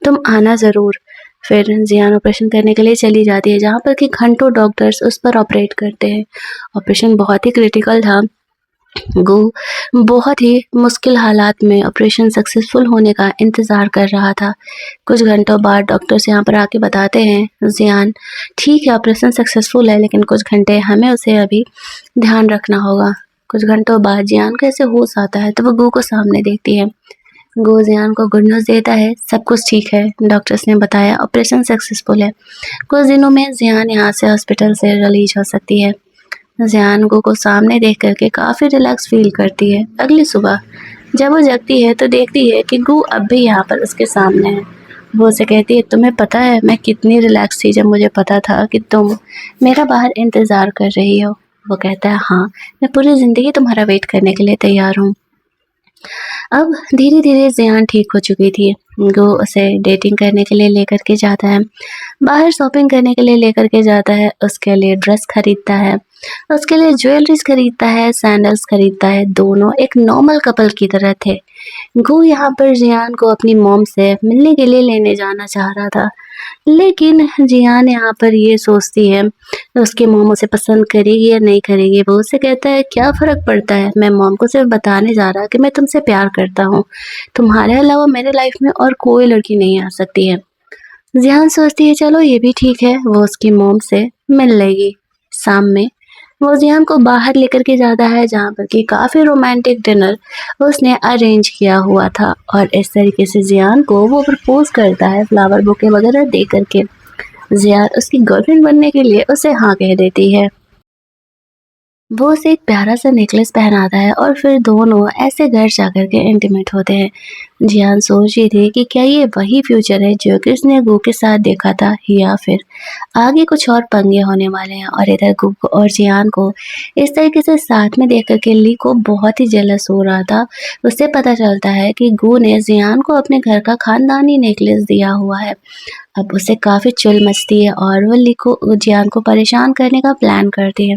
तुम आना ज़रूर। फिर जियान ऑपरेशन करने के लिए चली जाती है जहाँ पर कि घंटों डॉक्टर्स उस पर ऑपरेट करते हैं। ऑपरेशन बहुत ही क्रिटिकल था। गो बहुत ही मुश्किल हालात में ऑपरेशन सक्सेसफुल होने का इंतज़ार कर रहा था। कुछ घंटों बाद डॉक्टर्स यहाँ पर आके बताते हैं जियान ठीक है, ऑपरेशन सक्सेसफुल है, लेकिन कुछ घंटे हमें उसे अभी ध्यान रखना होगा। कुछ घंटों बाद जियान को ऐसे होश आता है तो वो गो को सामने देखती है। गो जियान को गुड न्यूज़ देता है, सब कुछ ठीक है, डॉक्टर्स ने बताया ऑपरेशन सक्सेसफुल है। कुछ दिनों में जियान यहाँ से हॉस्पिटल से रिलीज हो सकती है। जियान गो को सामने देख करके काफ़ी रिलैक्स फील करती है। अगली सुबह जब वो जगती है तो देखती है कि गो अब भी यहाँ पर उसके सामने है। वो उसे कहती है तुम्हें पता है मैं कितनी रिलैक्स थी जब मुझे पता था कि तुम मेरा बाहर इंतज़ार कर रही हो। वो कहता है हाँ, मैं पूरी ज़िंदगी तुम्हारा वेट करने के लिए तैयार हूँ। अब धीरे-धीरे जियान ठीक हो चुकी थी। वो उसे डेटिंग करने के लिए लेकर के जाता है, बाहर शॉपिंग करने के लिए लेकर के जाता है, उसके लिए ड्रेस खरीदता है, उसके लिए ज्वेलरीज खरीदता है, सैंडल्स खरीदता है। दोनों एक नॉर्मल कपल की तरह थे। गू यहाँ पर जियान को अपनी मॉम से मिलने के लिए लेने जाना चाह रहा था, लेकिन जियान यहाँ पर ये सोचती है उसकी मॉम उसे पसंद करेगी या नहीं करेगी। वो उसे कहता है क्या फ़र्क पड़ता है, मैं मॉम को सिर्फ बताने जा रहा कि मैं तुमसे प्यार करता हूँ, तुम्हारे अलावा मेरे लाइफ में और कोई लड़की नहीं आ सकती है। जियान सोचती है चलो ये भी ठीक है, वो उसकी मॉम से मिल लेगी। शाम में वो जियान को बाहर लेकर के जाता है जहाँ पर कि काफ़ी रोमांटिक डिनर उसने अरेंज किया हुआ था, और इस तरीके से जियान को वो प्रपोज करता है फ्लावर बुके वगैरह दे करके। जियान उसकी गर्लफ्रेंड बनने के लिए उसे हाँ कह देती है। वो उसे एक प्यारा सा नेकलेस पहनाता है और फिर दोनों ऐसे घर जाकर के इंटीमेट होते हैं। जियान सोच रही थी कि क्या ये वही फ्यूचर है जो कि उसने गो के साथ देखा था, या फिर आगे कुछ और पंगे होने वाले हैं। और इधर गो और जियान को इस तरीके से साथ में देख करके ली को बहुत ही जेलस हो रहा था। उससे पता चलता है कि गो ने जियान को अपने घर का खानदानी नेकलेस दिया हुआ है। अब उसे काफ़ी चिल मचती है और वो ली को जियान को परेशान करने का प्लान करती है।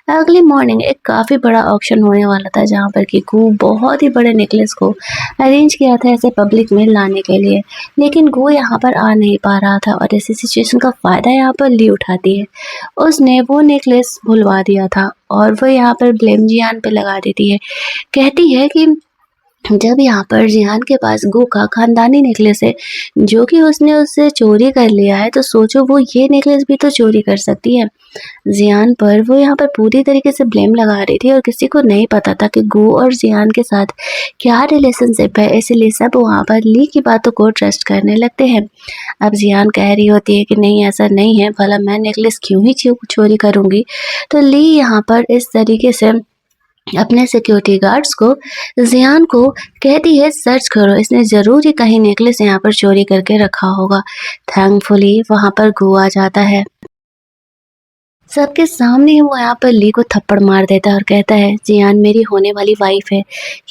अगली मॉर्निंग एक काफ़ी बड़ा ऑक्शन होने वाला था जहाँ पर कि गू बहुत ही बड़े नेकलेस को अरेंज किया था ऐसे पब्लिक में लाने के लिए, लेकिन गू यहाँ पर आ नहीं पा रहा था और इसी सिचुएशन का फ़ायदा यहाँ पर ली उठाती है। उसने वो नेकलेस भुलवा दिया था और वो यहाँ पर ब्लेम जियान पे लगा देती है। कहती है कि जब यहाँ पर जियान के पास गो का खानदानी नेकलेस है जो कि उसने उससे चोरी कर लिया है, तो सोचो वो ये नेकलेस भी तो चोरी कर सकती है। जियान पर वो यहाँ पर पूरी तरीके से ब्लेम लगा रही थी और किसी को नहीं पता था कि गो और जियान के साथ क्या रिलेशनशिप है, इसलिए सब वहाँ पर ली की बातों को ट्रस्ट करने लगते हैं। अब जियान कह रही होती है कि नहीं ऐसा नहीं है, भला मैं नेकलेस क्यों ही चोरी करूँगी। तो ली यहाँ पर इस तरीके से अपने सिक्योरिटी गार्ड्स को जियान को कहती है सर्च करो, इसने ज़रूर ही कहीं नेकलेस यहाँ पर चोरी करके रखा होगा। थैंकफुली वहाँ पर गो आ जाता है। सबके सामने ही वो यहाँ पर ली को थप्पड़ मार देता है और कहता है जियान मेरी होने वाली वाइफ है,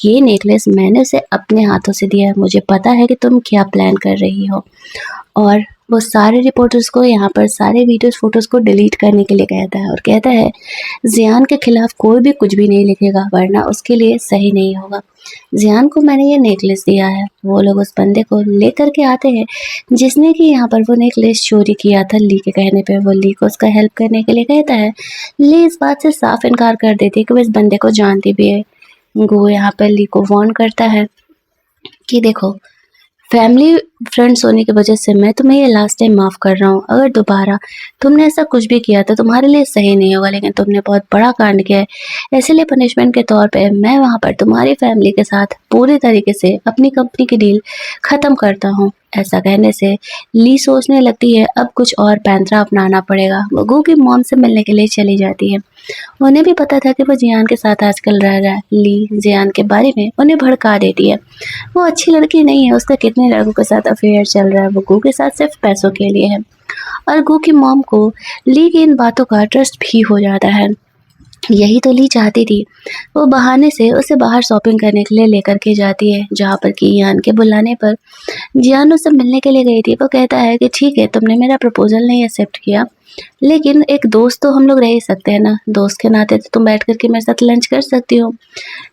ये नेकलेस मैंने उसे अपने हाथों से दिया है, मुझे पता है कि तुम क्या प्लान कर रही हो। और वो सारे रिपोर्टर्स को यहाँ पर सारे वीडियोस फोटोज़ को डिलीट करने के लिए कहता है और कहता है जियान के खिलाफ कोई भी कुछ भी नहीं लिखेगा वरना उसके लिए सही नहीं होगा। जियान को मैंने ये नेकलेस दिया है। वो लोग उस बंदे को लेकर के आते हैं जिसने कि यहाँ पर वो नेकलेस चोरी किया था। ली के कहने पे वो ली को उसका हेल्प करने के लिए कहता है। ली इस बात से साफ इनकार कर देती है कि वो इस बंदे को जानती भी है। गो यहाँ पर ली को वार्न करता है कि देखो, फैमिली फ्रेंड्स होने की वजह से मैं तुम्हें ये लास्ट टाइम माफ़ कर रहा हूँ। अगर दोबारा तुमने ऐसा कुछ भी किया तो तुम्हारे लिए सही नहीं होगा, लेकिन तुमने बहुत बड़ा कांड किया है। इसीलिए पनिशमेंट के तौर पे मैं वहाँ पर तुम्हारी फैमिली के साथ पूरी तरीके से अपनी कंपनी की डील ख़त्म करता हूँ। ऐसा कहने से ली सोचने लगती है अब कुछ और पैंतरा अपनाना पड़ेगा। वो गो की मॉम से मिलने के लिए चली जाती है। उन्हें भी पता था कि वो जियान के साथ आजकल रह रहा है। ली जियान के बारे में उन्हें भड़का देती है। वो अच्छी लड़की नहीं है, उसका कितने लड़कों के साथ अफेयर चल रहा है, वो गो के साथ सिर्फ पैसों के लिए है। और गो की मॉम को ली की इन बातों का ट्रस्ट भी हो जाता है। यही तो ली चाहती थी। वो बहाने से उसे बाहर शॉपिंग करने के लिए लेकर के जाती है, जहाँ पर कि जियान के बुलाने पर जियान उससे मिलने के लिए गई थी। वो कहता है कि ठीक है, तुमने मेरा प्रपोजल नहीं एक्सेप्ट किया, लेकिन एक दोस्त तो हम लोग रह ही सकते हैं ना। दोस्त के नाते तो तुम बैठ कर के मेरे साथ लंच कर सकती हो।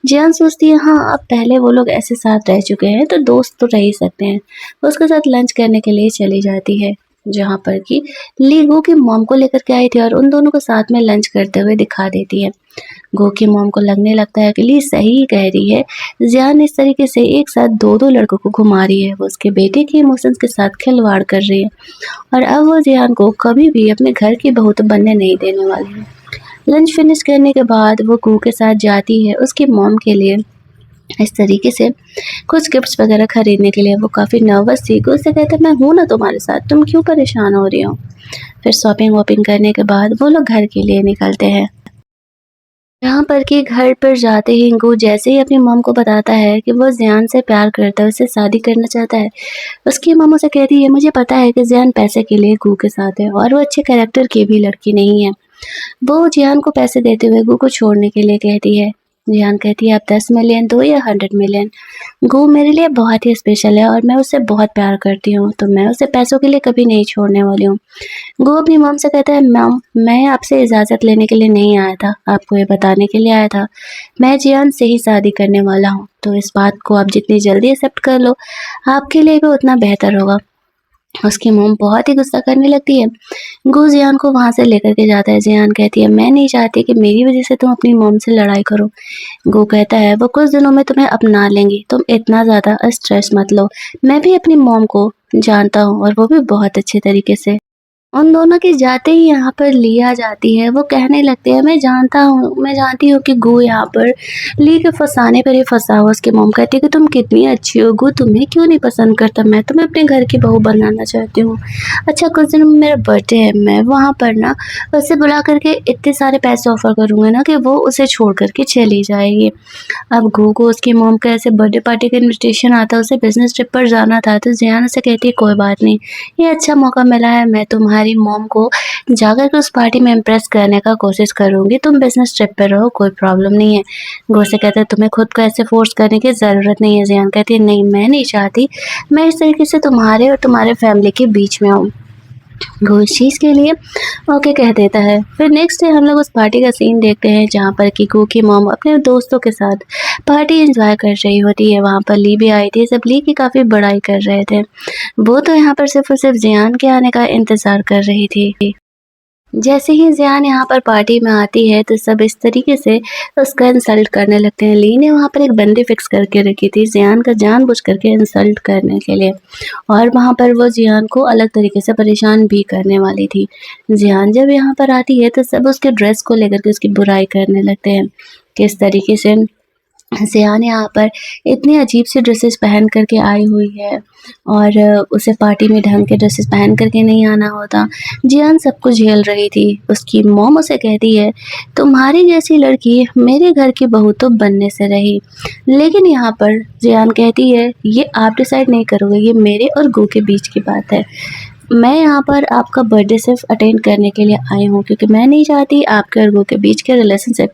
जियान सोचती है हाँ, अब पहले वो लोग ऐसे साथ रह चुके हैं तो दोस्त तो रह ही सकते हैं। वो उसके साथ लंच करने के लिए चली जाती है, जहाँ पर कि ली गो की मॉम को लेकर के आई थी और उन दोनों को साथ में लंच करते हुए दिखा देती है। गो की मॉम को लगने लगता है कि ली सही कह रही है, जियान इस तरीके से एक साथ दो दो लड़कों को घुमा रही है। वो उसके बेटे के इमोशंस के साथ खिलवाड़ कर रही है और अब वो जियान को कभी भी अपने घर की बहू तो बनने नहीं देने वाली है। लंच फिनिश करने के बाद वो गो के साथ जाती है उसकी मॉम के लिए इस तरीके से कुछ गिफ्ट्स वगैरह खरीदने के लिए। वो काफ़ी नर्वस थी। गो से कहता है मैं हूँ ना तुम्हारे साथ, तुम क्यों परेशान हो रही हो। फिर शॉपिंग वॉपिंग करने के बाद वो लोग घर के लिए निकलते हैं। यहाँ पर कि घर पर जाते ही गो जैसे ही अपनी मॉम को बताता है कि वो जियान से प्यार करता है, उससे शादी करना चाहता है, उसकी मॉम उसे कहती है मुझे पता है कि जियान पैसे के लिए गो के साथ है और वो अच्छे कैरेक्टर की भी लड़की नहीं है। वो जियान को पैसे देते हुए गो को छोड़ने के लिए कहती है। जियान कहती है आप 10 मिलियन दो या 100 मिलियन। गो मेरे लिए बहुत ही स्पेशल है और मैं उससे बहुत प्यार करती हूँ, तो मैं उसे पैसों के लिए कभी नहीं छोड़ने वाली हूँ। गो अपनी मॉम से कहता है मॉम, मैं आपसे इजाज़त लेने के लिए नहीं आया था, आपको ये बताने के लिए आया था। मैं जियान से ही शादी करने वाला हूँ, तो इस बात को आप जितनी जल्दी एक्सेप्ट कर लो, आपके लिए भी उतना बेहतर होगा। उसकी मॉम बहुत ही गुस्सा करने लगती है। गो जियान को वहाँ से लेकर के जाता है। जियान कहती है मैं नहीं चाहती कि मेरी वजह से तुम अपनी मॉम से लड़ाई करो। गो कहता है वो कुछ दिनों में तुम्हें अपना लेंगी, तुम इतना ज़्यादा स्ट्रेस मत लो। मैं भी अपनी मॉम को जानता हूँ और वो भी बहुत अच्छे तरीके से। उन दोनों के जाते ही यहाँ पर ली आ जाती है। वो कहने लगते हैं मैं जानती हूँ कि गो यहाँ पर ली के फँसाने पर ही फँसा हुआ। उसकी मॉम कहती है कि तुम कितनी अच्छी हो गो, तुम्हें क्यों नहीं पसंद करता, मैं तुम्हें अपने घर की बहू बनाना चाहती हूँ। अच्छा कुछ दिनों में मेरा बर्थडे है, मैं वहाँ पर ना उसे बुला करके इतने सारे पैसे ऑफ़र करूँगी ना कि वो उसे छोड़ कर के चली जाएगी। अब गो को उसकी मॉम का ऐसे बर्थडे पार्टी का इन्विटेशन आता है, उसे बिज़नेस ट्रिप पर जाना था, तो जियान उसे कहती है कोई बात नहीं, ये अच्छा मौका मिला है, मैं तुम्हारी मॉम को जाकर के उस पार्टी में इम्प्रेस करने का कोशिश करूँगी, तुम बिज़नेस ट्रिप पे रहो, कोई प्रॉब्लम नहीं है। गो से कहता है तुम्हें खुद को ऐसे फ़ोर्स करने की ज़रूरत नहीं है। जियान कहती है नहीं, मैं नहीं चाहती, मैं इस तरीके से तुम्हारे और तुम्हारे फैमिली के बीच में आऊँ। वो इस चीज़ के लिए ओके कह देता है। फिर नेक्स्ट डे हम लोग उस पार्टी का सीन देखते हैं, जहाँ पर कि गो की मॉम अपने दोस्तों के साथ पार्टी एंजॉय कर रही होती है। वहाँ पर ली भी आई थी, सब ली की काफ़ी बड़ाई कर रहे थे। वो तो यहाँ पर सिर्फ और सिर्फ जियान के आने का इंतज़ार कर रही थी। जैसे ही जियान यहाँ पर पार्टी में आती है तो सब इस तरीके से उसका इंसल्ट करने लगते हैं। ली ने वहाँ पर एक बंदी फिक्स करके रखी थी जियान का जानबूझ करके इंसल्ट करने के लिए, और वहाँ पर वो जियान को अलग तरीके से परेशान भी करने वाली थी। जियान जब यहाँ पर आती है तो सब उसके ड्रेस को लेकर के उसकी बुराई करने लगते हैं। किस तरीके से जियान यहाँ पर इतनी अजीब सी ड्रेसेस पहन कर के आई हुई है और उसे पार्टी में ढंग के ड्रेसेस पहन कर के नहीं आना होता। जियान सब कुछ झेल रही थी। उसकी मॉम उसे कहती है तुम्हारी जैसी लड़की मेरे घर की बहू तो बनने से रही। लेकिन यहाँ पर जियान कहती है ये आप डिसाइड नहीं करोगे, ये मेरे और गो के बीच की बात है। मैं यहाँ पर आपका बर्थडे सिर्फ अटेंड करने के लिए आई हूँ, क्योंकि मैं नहीं चाहती आपके और वो के बीच के रिलेशनशिप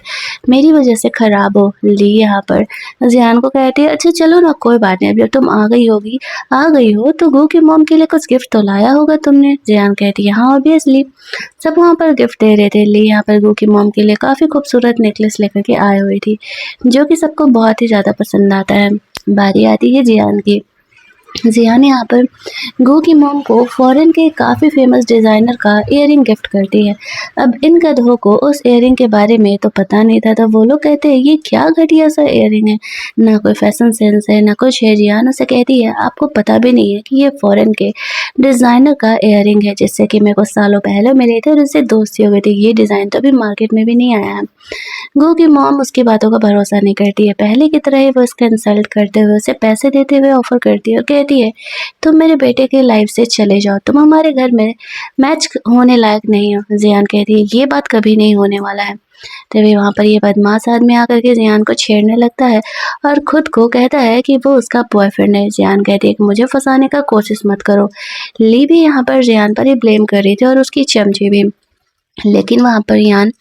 मेरी वजह से ख़राब हो। ली यहाँ पर जियान को कहती है अच्छा चलो ना, कोई बात नहीं, अब जब तुम आ गई हो तो गो की मॉम के लिए कुछ गिफ्ट तो लाया होगा तुमने। जियान कहती है हाँ ऑब्वियसली। सब वहाँ पर गिफ्ट दे रहे थे। ली यहाँ पर गो की मॉम के लिए काफ़ी खूबसूरत नेकलेस लेकर के आई हुई थी, जो कि सबको बहुत ही ज़्यादा पसंद आता है। बारी आती है जियान की। जियान यहाँ पर गो की मॉम को फॉरेन के काफ़ी फेमस डिज़ाइनर का इयररिंग गिफ्ट करती है। अब इन गधों को उस इयररिंग के बारे में तो पता नहीं था, तो वो लोग कहते हैं ये क्या घटिया सा इयररिंग है, ना कोई फैशन सेंस है ना कुछ है। जियान उसे कहती है आपको पता भी नहीं है कि ये फॉरेन के डिज़ाइनर का इयररिंग है, जिससे कि मेरे को सालों पहले मिले थे और उससे दोस्ती हो गई थी। ये डिज़ाइन तो अभी मार्केट में भी नहीं आया है। गो की मॉम उसकी बातों का भरोसा नहीं करती है। पहले की तरह ही वो उसका इंसल्ट करते हुए उसे पैसे देते हुए ऑफर करती है और कहती है तुम मेरे बेटे के लाइफ से चले जाओ, तुम हमारे घर में मैच होने लायक नहीं हो। जियान कहती है ये बात कभी नहीं होने वाला है। तभी वहाँ पर ये बदमाश आदमी आकर के जियान को छेड़ने लगता है और खुद को कहता है कि वो उसका बॉयफ्रेंड है। जियान कहती है कि मुझे फंसाने का कोशिश मत करो। ली भी यहाँ पर जियान पर ही ब्लेम कर रही थी और उसकी चमची भी। लेकिन वहाँ पर यान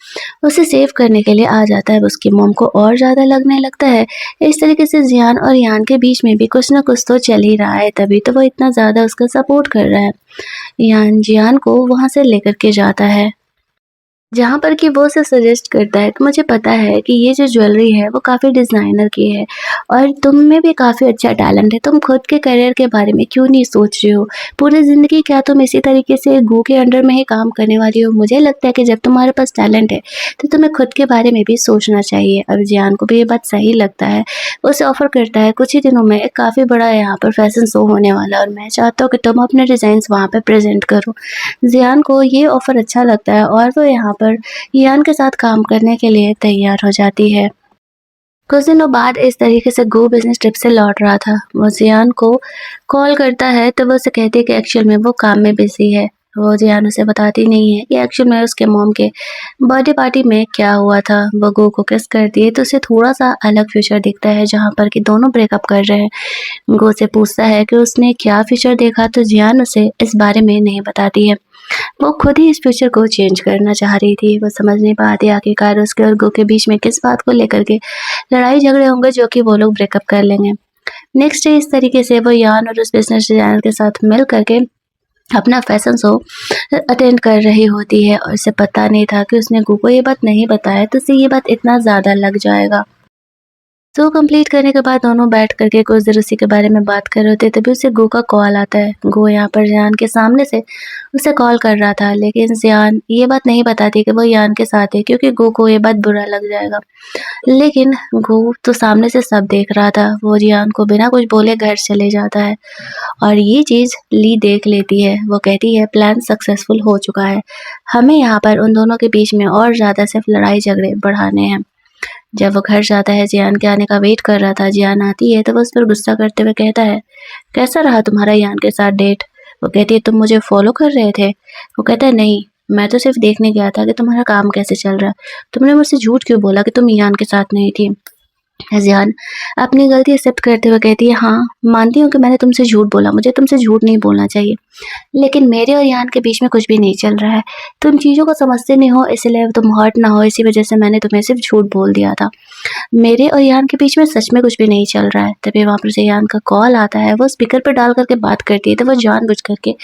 उसे सेव करने के लिए आ जाता है। उसकी मॉम को और ज़्यादा लगने लगता है। इस तरीके से जियान और यान के बीच में भी कुछ ना कुछ तो चल ही रहा है, तभी तो वो इतना ज़्यादा उसका सपोर्ट कर रहा है। यान जियान को वहाँ से लेकर के जाता है, जहाँ पर कि वो उसे सजेस्ट करता है कि मुझे पता है कि ये जो ज्वेलरी है वो काफ़ी डिज़ाइनर की है और तुम में भी काफ़ी अच्छा टैलेंट है। तुम खुद के करियर के बारे में क्यों नहीं सोच रहे हो? पूरी ज़िंदगी क्या तुम इसी तरीके से गू के अंडर में ही काम करने वाली हो? मुझे लगता है कि जब तुम्हारे पास टैलेंट है तो तुम्हें खुद के बारे में भी सोचना चाहिए। अब जियान को भी ये बात सही लगता है। उसे ऑफ़र करता है कुछ ही दिनों में एक काफ़ी बड़ा यहाँ पर फैशन शो होने वाला है और मैं चाहता हूँ कि तुम अपने डिज़ाइन्स वहाँ पे प्रेज़ेंट करो। जियान को ये ऑफ़र अच्छा लगता है और वो यहाँ पर यान के साथ काम करने के लिए तैयार हो जाती है। कुछ दिनों बाद इस तरीके से गो बिज़नेस ट्रिप से लौट रहा था। वो जियान को कॉल करता है तो वो उसे कहती है कि एक्चुअल में वो काम में बिज़ी है। वो जियान उसे बताती नहीं है कि एक्चुअल में उसके मॉम के बर्थडे पार्टी में क्या हुआ था। वो गो को किस करती है तो उसे थोड़ा-सा अलग फ्यूचर दिखता है, जहाँ पर कि दोनों ब्रेकअप कर रहे हैं। गो से पूछता है कि उसने क्या फ्यूचर देखा तो जियान उसे इस बारे में नहीं बताती है। वो खुद ही इस फ्यूचर को चेंज करना चाह रही थी। वो समझ नहीं पाती आखिरकार उसके और गो के बीच में किस बात को लेकर के लड़ाई झगड़े होंगे, जो कि वो लोग ब्रेकअप कर लेंगे। नेक्स्ट डे इस तरीके से वो यान और उस बिज़नेस डिज़ाइनर के साथ मिल कर के अपना फैशन शो अटेंड कर रही होती है और उसे पता नहीं था कि उसने गो को ये बात नहीं बताया तो उसे ये बात इतना ज़्यादा लग जाएगा। शो कंप्लीट करने के बाद दोनों बैठ कर के कुछ देर उसी के बारे में बात कर रहे होते, तभी उसे गो का कॉल आता है। गो यहाँ पर जियान के सामने से उसे कॉल कर रहा था, लेकिन जियान ये बात नहीं बताती कि वो यान के साथ है, क्योंकि गो को ये बात बुरा लग जाएगा। लेकिन गो तो सामने से सब देख रहा था। वो जियान को बिना कुछ बोले घर चले जाता है और ये चीज़ ली देख लेती है। वो कहती है प्लान सक्सेसफुल हो चुका है, हमें यहाँ पर उन दोनों के बीच में और ज़्यादा सिर्फ लड़ाई झगड़े बढ़ाने हैं। जब वो घर जाता है, जियान के आने का वेट कर रहा था। जियान आती है तो वो उस पर गुस्सा करते हुए कहता है, कैसा रहा तुम्हारा यान के साथ डेट? वो कहती है तुम मुझे फॉलो कर रहे थे? वो कहता है नहीं, मैं तो सिर्फ देखने गया था कि तुम्हारा काम कैसे चल रहा है। तुमने मुझसे झूठ क्यों बोला कि तुम यान के साथ नहीं थी? ज़ियान अपनी गलती एक्सेप्ट करते हुए कहती है, हाँ, मानती हूँ कि मैंने तुमसे झूठ बोला, मुझे तुमसे झूठ नहीं बोलना चाहिए। लेकिन मेरे और यान के बीच में कुछ भी नहीं चल रहा है। तुम चीज़ों को समझते नहीं हो, इसलिए तुम हर्ट ना हो, इसी वज़ह से मैंने तुम्हें सिर्फ झूठ बोल दिया था। मेरे और यान के बीच में सच में कुछ भी नहीं चल रहा है। तभी वहाँ पर से यान का कॉल आता है, वो स्पीकर पे डाल कर के बात करती है, तो वो जानबूझ करके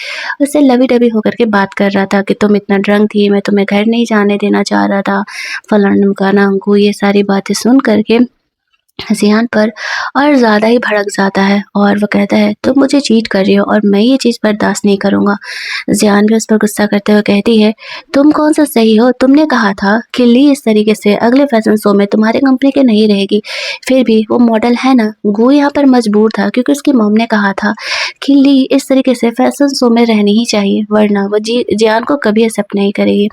उससे लवी-डवी होकर के बात कर रहा था कि तुम इतना ड्रंक थी, मैं तुम्हें घर नहीं जाने देना चाह रहा था, फलाना-ढिमकाना। अंकु ये सारी बातें सुन कर के ज़ियान पर और ज़्यादा ही भड़क जाता है और वो कहता है तुम मुझे चीट कर रही हो और मैं ये चीज़ बर्दाश्त नहीं करूँगा। ज़ियान भी उस पर गुस्सा करते हुए कहती है तुम कौन-सा सही हो? तुमने कहा था कि ली इस तरीके से अगले फैशन शो में तुम्हारे कंपनी की नहीं रहेगी। फिर भी वो मॉडल है ना। गू यहाँ पर मजबूर था क्योंकि उसकी मॉम ने कहा था कि ली इस तरीके से फैशन शो में रहनी ही चाहिए, वरना वो ज़ियान को कभी एक्सेप्ट नहीं करेगी।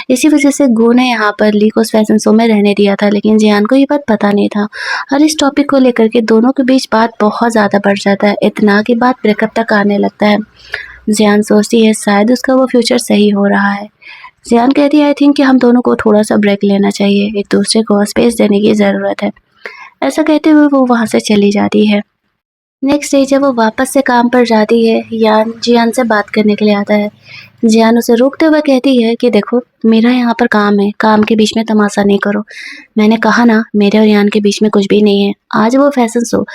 इसी वजह से गू ने यहाँ पर ली को उस फैशन शो में रहने दिया था, लेकिन ज़ियान को ये बात पता नहीं था। और इस टॉपिक को लेकर के दोनों के बीच बात बहुत ज़्यादा बढ़ जाता है, इतना कि बात ब्रेकअप तक आने लगता है। ज़ियान सोचती है शायद उसका वो फ्यूचर सही हो रहा है। ज़ियान कहती है आई थिंक कि हम दोनों को थोड़ा-सा ब्रेक लेना चाहिए, एक दूसरे को स्पेस देने की ज़रूरत है। ऐसा कहते हुए वो वहाँ से चली जाती है। नेक्स्ट डे जब वो वापस से काम पर जाती है, यान जियान से बात करने के लिए आता है। जियान उसे रोकते हुए कहती है कि देखो मेरा यहाँ पर काम है, काम के बीच में तमाशा नहीं करो। मैंने कहा ना मेरे और यान के बीच में कुछ भी नहीं है। आज वो फैशन शो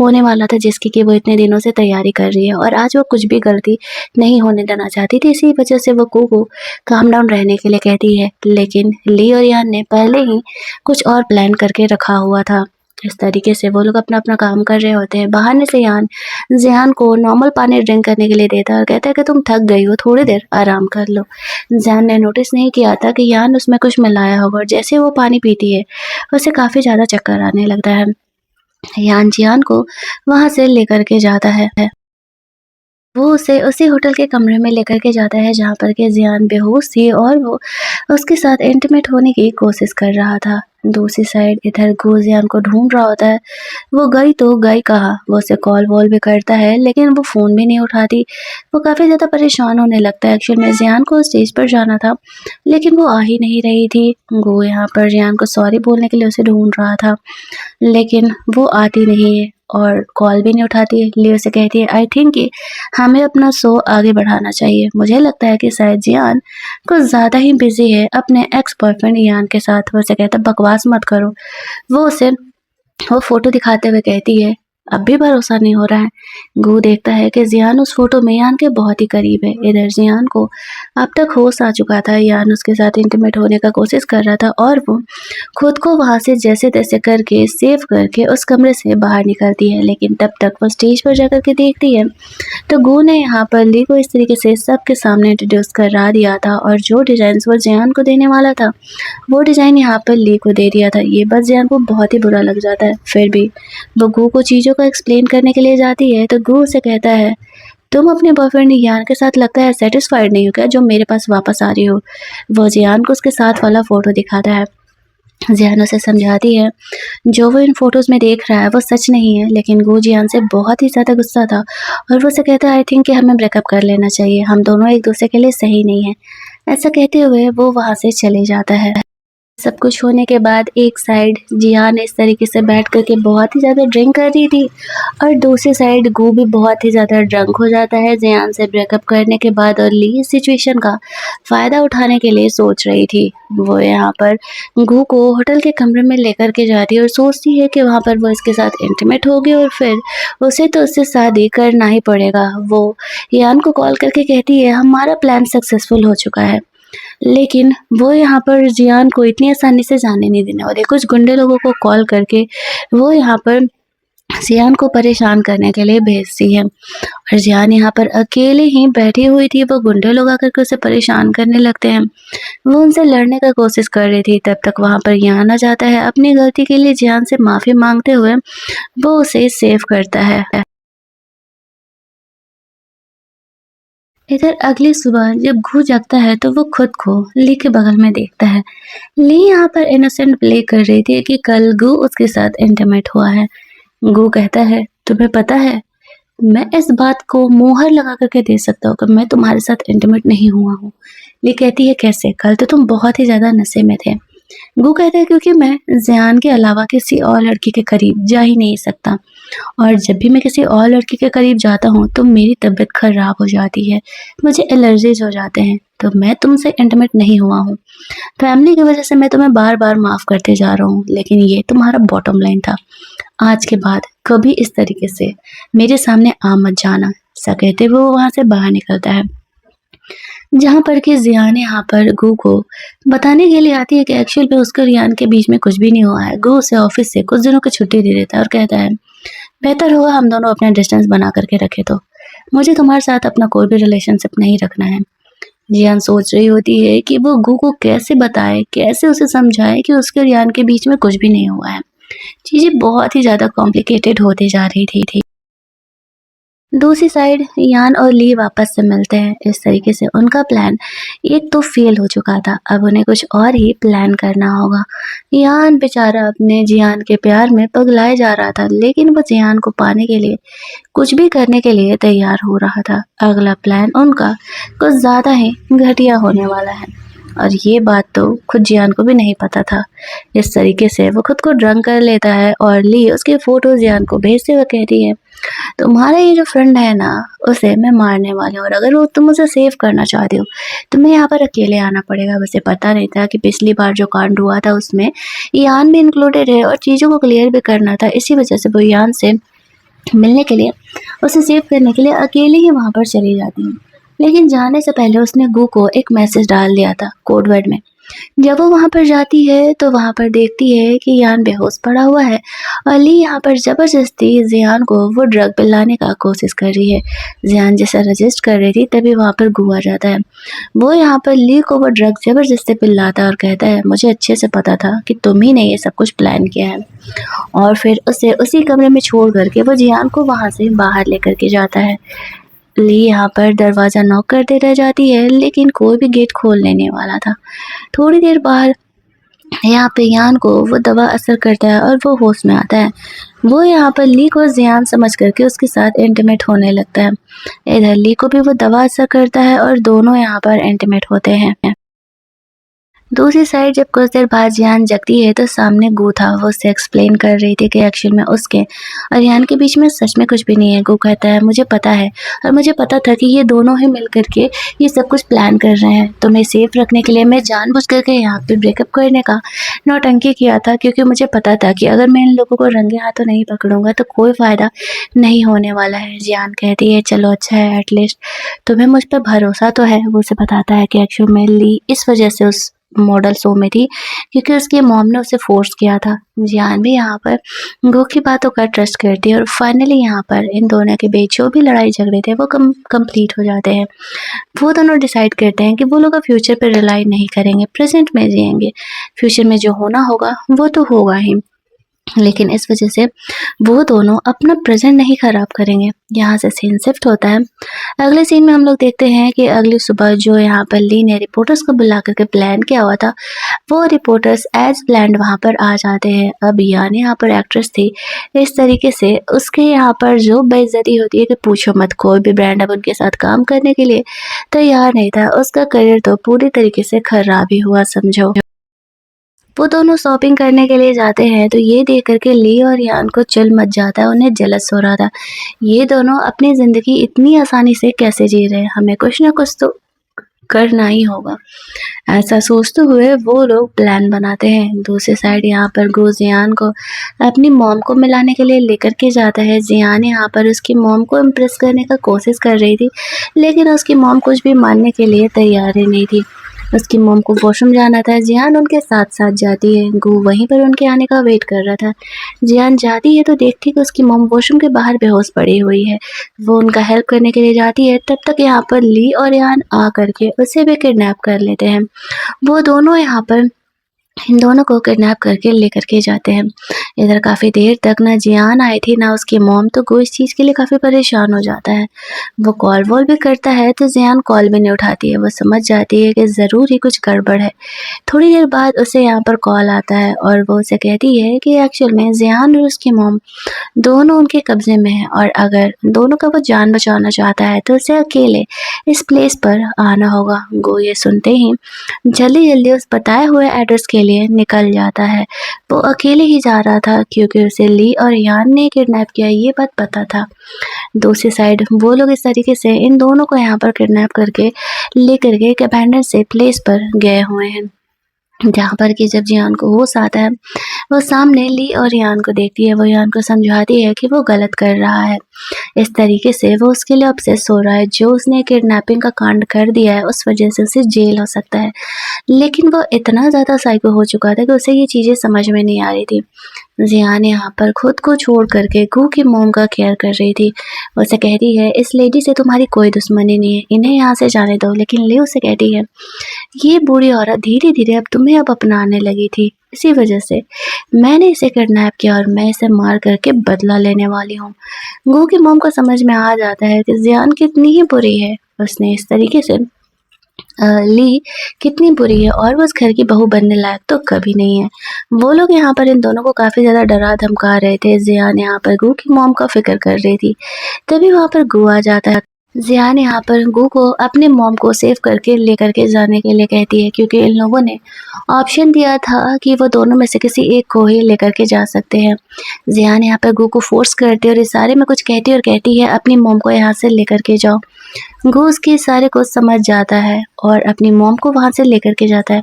होने वाला था जिसकी कि वो इतने दिनों से तैयारी कर रही है और आज वो कुछ भी गलती नहीं होने देना चाहती थी, इसी वजह से वो कू को काम डाउन रहने के लिए कहती है। लेकिन ली और यान ने पहले ही कुछ और प्लान करके रखा हुआ था। इस तरीके से वो लोग अपना-अपना काम कर रहे होते हैं। बहाने से यान ज़ियान को नॉर्मल पानी ड्रिंक करने के लिए देता है और कहता है कि तुम थक गई हो, थोड़ी देर आराम कर लो। ज़ियान ने नोटिस नहीं किया था कि यान उसमें कुछ मिलाया होगा और जैसे वो पानी पीती है, उसे काफ़ी ज़्यादा चक्कर आने लगता है। यान जियान को वहाँ से लेकर के जाता है। वो उसे उसी होटल के कमरे में लेकर के जाता है जहाँ पर कि ज़ियान बेहोश थी और वो उसके साथ इंटीमेट होने की कोशिश कर रहा था। दूसरी साइड इधर गो ज़ियान को ढूँढ रहा होता है। वो गई तो गई कहाँ? वो उसे कॉल-वॉल भी करता है लेकिन वो फ़ोन भी नहीं उठाती। वो काफ़ी ज़्यादा परेशान होने लगता है। एक्चुअल में ज़ियान को स्टेज पर जाना था लेकिन वो आ ही नहीं रही थी। गो यहाँ पर ज़ियान को सॉरी बोलने के लिए उसे ढूँढ रहा था लेकिन वो आती नहीं है और कॉल भी नहीं उठाती है। ली उसे कहती है आई थिंक कि हमें अपना शो आगे बढ़ाना चाहिए। मुझे लगता है कि शायद जियान कुछ ज़्यादा ही बिज़ी है अपने एक्स बॉयफ्रेंड यान के साथ। वो उसे कहता है बकवास मत करो। वो उसे वो फ़ोटो दिखाते हुए कहती है अब भी भरोसा नहीं हो रहा है। गू देखता है कि जियान उस फ़ोटो में यान के बहुत ही करीब है। इधर जियान को अब तक होश आ चुका था। यान उसके साथ इंटीमेट होने का कोशिश कर रहा था और वो खुद को वहाँ से जैसे-तैसे करके सेव करके उस कमरे से बाहर निकलती है। लेकिन तब तक वो स्टेज पर जाकर के देखती है तो गू ने यहाँ पर ली को इस तरीके से सबके सामने इंट्रोड्यूस करा दिया था और जो डिज़ाइन्स वो जियान को देने वाला था वो डिज़ाइन यहाँ पर ली को दे दिया था। ये बात जियान को बहुत ही बुरा लग जाता है। फिर भी वो गू को चीज़ों को एक्सप्लेन करने के लिए जाती है तो गू उसे कहता है तुम अपने बॉयफ्रेंड यान के साथ लगता है सेटिस्फाइड नहीं हो क्या जो मेरे पास वापस आ रही हो। वो जियान को उसके साथ वाला फ़ोटो दिखाता है। जियान उसे समझाती है जो वो इन फ़ोटोज़ में देख रहा है वो सच नहीं है। लेकिन गू जियान से बहुत ही ज़्यादा गुस्सा था और वो उसे कहता है आई थिंक कि हमें ब्रेकअप कर लेना चाहिए। हम दोनों एक दूसरे के लिए सही नहीं हैं। ऐसा कहते हुए वो वहाँ से चले जाता है। सब कुछ होने के बाद एक साइड जियान इस तरीके से बैठ कर के बहुत ही ज़्यादा ड्रिंक कर रही थी और दूसरी साइड गू भी बहुत ही ज़्यादा ड्रंक हो जाता है जियान से ब्रेकअप करने के बाद और ली इस सिचुएशन का फ़ायदा उठाने के लिए सोच रही थी। वो यहाँ पर गू को होटल के कमरे में लेकर के जाती है और सोचती है कि वहाँ पर वो इसके साथ इंटीमेट होगी और फिर उसे तो उससे शादी करना ही पड़ेगा। वो यान को कॉल करके कहती है हमारा प्लान सक्सेसफुल हो चुका है। लेकिन वो यहाँ पर जियान को इतनी आसानी से जाने नहीं देने वाले। कुछ गुंडे लोगों को कॉल करके वो यहाँ पर जियान को परेशान करने के लिए भेजती है और जियान यहाँ पर अकेले ही बैठी हुई थी। वो गुंडे लोग आकर के उसे परेशान करने लगते हैं। वो उनसे लड़ने का कोशिश कर रही थी तब तक वहाँ पर यान आ जाता है। अपनी गलती के लिए जियान से माफ़ी मांगते हुए वो उसे सेव करता है। इधर अगली सुबह जब घू जागता है तो वो खुद को ली के बगल में देखता है। ली यहाँ पर इनोसेंट प्ले कर रही थी कि कल गू उसके साथ इंटीमेट हुआ है। गू कहता है तुम्हें पता है मैं इस बात को मुहर लगा करके दे सकता हूँ कि मैं तुम्हारे साथ इंटीमेट नहीं हुआ हूँ। ली कहती है कैसे? कल तो तुम बहुत ही ज़्यादा नशे में थे। गू कहता है क्योंकि मैं ज़ियान के अलावा किसी और लड़की के करीब जा ही नहीं सकता और जब भी मैं किसी और लड़की के करीब जाता हूँ तो मेरी तबीयत खराब हो जाती है, मुझे एलर्जीज हो जाते हैं। तो मैं तुमसे इंटीमेट नहीं हुआ हूँ। फैमिली की वजह से मैं तुम्हें बार-बार माफ़ करते जा रहा हूँ लेकिन ये तुम्हारा बॉटम लाइन था। आज के बाद कभी इस तरीके से मेरे सामने आ मत जाना। ऐसा कहते हुए वो वहाँ से बाहर निकलता है। जहाँ पर कि ज़ियान यहाँ पर गू को बताने के लिए आती है कि एक्चुअल में उसके और यान के बीच में कुछ भी नहीं हुआ है। गू उसे ऑफिस से कुछ दिनों की छुट्टी दे देता है और कहता है बेहतर होगा हम दोनों अपना डिस्टेंस बना करके रखें तो। मुझे तुम्हारे साथ अपना कोई भी रिलेशनशिप नहीं रखना है। जियान सोच रही होती है कि वो गू को कैसे बताए, कैसे उसे समझाए कि उसके और यान के बीच में कुछ भी नहीं हुआ है। चीज़ें बहुत ही ज़्यादा कॉम्प्लिकेटेड होती जा रही थी। दूसरी साइड यान और ली वापस से मिलते हैं। इस तरीके से उनका प्लान एक तो फेल हो चुका था, अब उन्हें कुछ और ही प्लान करना होगा। यान बेचारा अपने जियान के प्यार में पगलाए जा रहा था लेकिन वो जियान को पाने के लिए कुछ भी करने के लिए तैयार हो रहा था। अगला प्लान उनका कुछ ज़्यादा ही घटिया होने वाला है और ये बात तो खुद जियान को भी नहीं पता था। इस तरीके से वो खुद को ड्रंक कर लेता है और ली उसके फोटो जियान को भेजते हुए कहती है तुम्हारा ये जो फ्रेंड है ना उसे मैं मारने वाली हूँ और अगर वो तुम उसे सेव करना चाहते हो तुम्हें यहाँ पर अकेले आना पड़ेगा। वैसे पता नहीं था कि पिछली बार जो कांड हुआ था उसमें यान भी इंक्लूडेड है और चीज़ों को क्लियर भी करना था। इसी वजह से वो यान से मिलने के लिए उसे सेव करने के लिए अकेले ही वहाँ पर चली जाती है। लेकिन जाने से पहले उसने गू को एक मैसेज डाल दिया था कोड वर्ड में जब वो वहाँ पर जाती है तो वहाँ पर देखती है कि यान बेहोश पड़ा हुआ है और ली यहाँ पर ज़बरदस्ती ज़ियान को वो ड्रग पिलाने का कोशिश कर रही है। ज़ियान जैसा रजिस्ट कर रही थी तभी वहाँ पर गू आ जाता है। वो यहाँ पर ली को वो ड्रग ज़बरदस्ती पिलाता है और कहता है, मुझे अच्छे से पता था कि तुम ही ने ये सब कुछ प्लान किया है। और फिर उसे उसी कमरे में छोड़ करके वो ज़ियान को वहाँ से बाहर लेकर के जाता है। ली यहाँ पर दरवाज़ा नॉक करते रह जाती है लेकिन कोई भी गेट खोल लेने वाला था। थोड़ी देर बाद यहाँ पे यान को वो दवा असर करता है और वो होश में आता है। वो यहाँ पर ली को ज़ियान समझ करके उसके साथ इंटीमेट होने लगता है। इधर ली को भी वो दवा असर करता है और दोनों यहाँ पर इंटीमेट होते हैं। दूसरी साइड जब कुछ देर बाद जियान जगती है तो सामने गू था। वो उससे एक्सप्लेन कर रही थी कि एक्चुअल में उसके और यान के बीच में सच में कुछ भी नहीं है। गू कहता है, मुझे पता है और मुझे पता था कि ये दोनों ही मिल करके ये सब कुछ प्लान कर रहे हैं। तुम्हें सेफ रखने के लिए मैं जानबूझ करके यहाँ पे ब्रेकअप करने का नौटंकी किया था, क्योंकि मुझे पता था कि अगर मैं इन लोगों को रंगे हाथों नहीं पकड़ूंगा तो कोई फ़ायदा नहीं होने वाला है। जियान कहती है, चलो अच्छा है, एटलीस्ट तुम्हें मुझ पर भरोसा तो है। वो उसे बताता है कि एक्चुअल में ली इस वजह से उस मॉडल शो में थी क्योंकि उसकी मॉम ने उसे फोर्स किया था। जियान भी यहाँ पर गो की बातों का ट्रस्ट करती है और फाइनली यहाँ पर इन दोनों के बीच जो भी लड़ाई झगड़े थे वो कंप्लीट हो जाते हैं। वो दोनों डिसाइड करते हैं कि वो लोग फ्यूचर पर रिलाई नहीं करेंगे, प्रेजेंट में जिएंगे। फ्यूचर में जो होना होगा वो तो होगा ही, लेकिन इस वजह से वो दोनों अपना प्रेजेंट नहीं खराब करेंगे। यहाँ से सीन शिफ्ट होता है। अगले सीन में हम लोग देखते हैं कि अगली सुबह जो यहाँ पर ली ने रिपोर्टर्स को बुला करके प्लान किया हुआ था, वो रिपोर्टर्स एज प्लान्ड वहाँ पर आ जाते हैं। अब यानी यहाँ पर एक्ट्रेस थी, इस तरीके से उसके यहाँ पर जो बेइज्जती होती है कि पूछो मत। कोई भी ब्रांड अब उनके साथ काम करने के लिए तैयार नहीं था। उसका करियर तो पूरी तरीके से खराब ही हुआ समझो। वो दोनों शॉपिंग करने के लिए जाते हैं तो ये देख करके ली और यान को चिल मच जाता है। उन्हें जेलस हो रहा था, ये दोनों अपनी ज़िंदगी इतनी आसानी से कैसे जी रहे हैं, हमें कुछ ना कुछ तो करना ही होगा। ऐसा सोचते हुए वो लोग प्लान बनाते हैं। दूसरी साइड यहाँ पर गो जियान को अपनी मॉम को मिलाने के लिए लेकर के जाता है। जियान यहाँ पर उसकी मॉम को इम्प्रेस करने का कोशिश कर रही थी, लेकिन उसकी मॉम कुछ भी मानने के लिए तैयार ही नहीं थी। उसकी मॉम को वॉशरूम जाना था, जियान उनके साथ साथ जाती है। गो वहीं पर उनके आने का वेट कर रहा था। जियान जाती है तो देखती है कि उसकी मॉम वॉशरूम के बाहर बेहोश पड़ी हुई है। वो उनका हेल्प करने के लिए जाती है, तब तक यहाँ पर ली और यान आ करके उसे भी किडनैप कर लेते हैं। वो दोनों यहाँ पर इन दोनों को किडनैप करके लेकर के जाते हैं। इधर काफ़ी देर तक ना जियान आई थी ना उसकी मॉम, तो गो इस चीज़ के लिए काफ़ी परेशान हो जाता है। वो कॉल वॉल भी करता है तो जियान कॉल भी नहीं उठाती है। वो समझ जाती है कि ज़रूर ही कुछ गड़बड़ है। थोड़ी देर बाद उसे यहाँ पर कॉल आता है और वो उसे कहती है कि एक्चुअल में जियान और उसकी मॉम दोनों उनके कब्जे में है और अगर दोनों का वो जान बचाना चाहता है तो उसे अकेले इस प्लेस पर आना होगा। गो ये सुनते ही जल्दी जल्दी उस बताए हुए एड्रेस के लिए निकल जाता है। वो अकेले ही जा रहा था क्योंकि उसे ली और यान ने किडनैप किया ये बात पता था। दूसरी साइड वो लोग इस तरीके से इन दोनों को यहाँ पर किडनैप करके लेकर के एक अबैंडन से प्लेस पर गए हुए हैं, जहाँ पर कि जब जियान को होश आता है वो सामने ली और यान को देखती है। वो यान को समझाती है कि वो गलत कर रहा है। इस तरीके से वो उसके लिए ऑब्सेस हो रहा है। जो उसने किडनैपिंग का कांड कर दिया है उस वजह से उसे जेल हो सकता है, लेकिन वो इतना ज़्यादा साइको हो चुका था कि उसे ये चीज़ें समझ में नहीं आ रही थी। जियान यहाँ पर खुद को छोड़ करके गू की मॉम का केयर कर रही थी। वो उसे कहती है, इस लेडी से तुम्हारी कोई दुश्मनी नहीं है, इन्हें यहाँ से जाने दो। लेकिन ली उसे कहती है, ये बूढ़ी औरत धीरे धीरे अब तुम्हें अपनाने लगी थी, इसी वजह से मैंने इसे किडनैप किया और मैं इसे मार करके बदला लेने वाली हूँ। गू की मॉम को समझ में आ जाता है कि जियान कितनी ही बुरी है। उसने इस तरीके से ली कितनी बुरी है और वो उस घर की बहू बनने लायक तो कभी नहीं है। वो लोग यहाँ पर इन दोनों को काफ़ी ज़्यादा डरा धमका रहे थे। जियान यहाँ पर गू की मॉम का फिक्र कर रही थी, तभी वहाँ पर गू आ जाता है। जियान यहाँ पर गू को अपने मॉम को सेव करके लेकर के जाने के लिए कहती है, क्योंकि इन लोगों ने ऑप्शन दिया था कि वो दोनों में से किसी एक को ही लेकर के जा सकते हैं। जियान यहाँ पर गू को फोर्स करती है और इशारे में कुछ कहती है और कहती है अपनी मॉम को यहाँ से लेकर के जाओ। गू उसके इशारे को समझ जाता है और अपनी मॉम को वहाँ से लेकर के जाता है।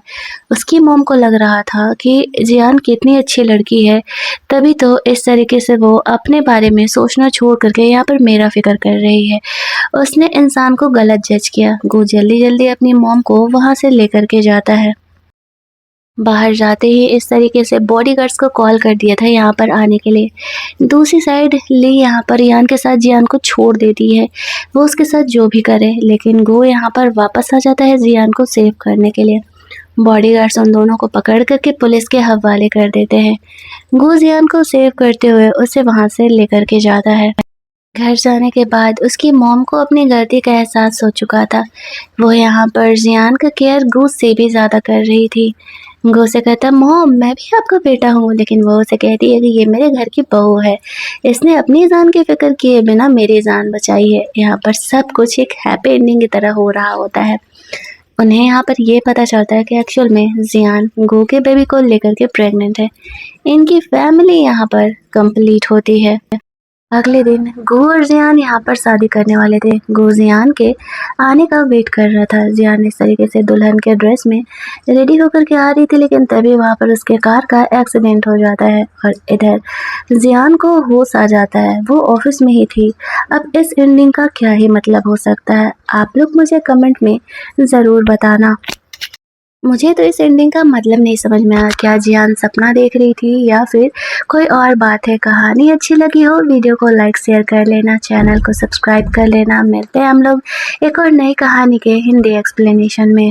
उसकी मॉम को लग रहा था कि जियान कितनी अच्छी लड़की है, तभी तो इस तरीके से वो अपने बारे में सोचना छोड़ करके यहाँ पर मेरा फिक्र कर रही है। उसने इंसान को गलत जज किया। गू जल्दी जल्दी अपनी मॉम को वहाँ से लेकर के जाता है। बाहर जाते ही इस तरीके से बॉडीगार्ड्स को कॉल कर दिया था यहाँ पर आने के लिए। दूसरी साइड ली यहाँ पर यान के साथ जियान को छोड़ देती है, वो उसके साथ जो भी करे, लेकिन गो यहाँ पर वापस आ जाता है जियान को सेव करने के लिए। बॉडीगार्ड्स उन दोनों को पकड़ करके पुलिस के हवाले कर देते हैं। गो जियान को सेव करते हुए उसे वहाँ से लेकर के जाता है। घर जाने के बाद उसकी मॉम को अपनी गलती का एहसास हो चुका था। वो यहाँ पर जियान का केयर गो से भी ज़्यादा कर रही थी। गो से कहता, मॉम मैं भी आपका बेटा हूँ, लेकिन वो उसे कहती है कि ये मेरे घर की बहू है, इसने अपनी जान की फिक्र किए बिना मेरी जान बचाई है। यहाँ पर सब कुछ एक हैप्पी एंडिंग की तरह हो रहा होता है। उन्हें यहाँ पर ये पता चलता है कि एक्चुअल में जियान गो के बेबी को लेकर के प्रेग्नेंट है। इनकी फैमिली यहाँ पर कंप्लीट होती है। अगले दिन गो और जियान यहाँ पर शादी करने वाले थे। गो जियान के आने का वेट कर रहा था। जियान इस तरीके से दुल्हन के ड्रेस में रेडी होकर के आ रही थी, लेकिन तभी वहाँ पर उसके कार का एक्सीडेंट हो जाता है और इधर जियान को होश आ जाता है। वो ऑफिस में ही थी। अब इस एंडिंग का क्या ही मतलब हो सकता है, आप लोग मुझे कमेंट में ज़रूर बताना। मुझे तो इस एंडिंग का मतलब नहीं समझ में आया, क्या जियान सपना देख रही थी या फिर कोई और बात है। कहानी अच्छी लगी हो वीडियो को लाइक शेयर कर लेना, चैनल को सब्सक्राइब कर लेना। मिलते हैं हम लोग एक और नई कहानी के हिंदी एक्सप्लेनेशन में।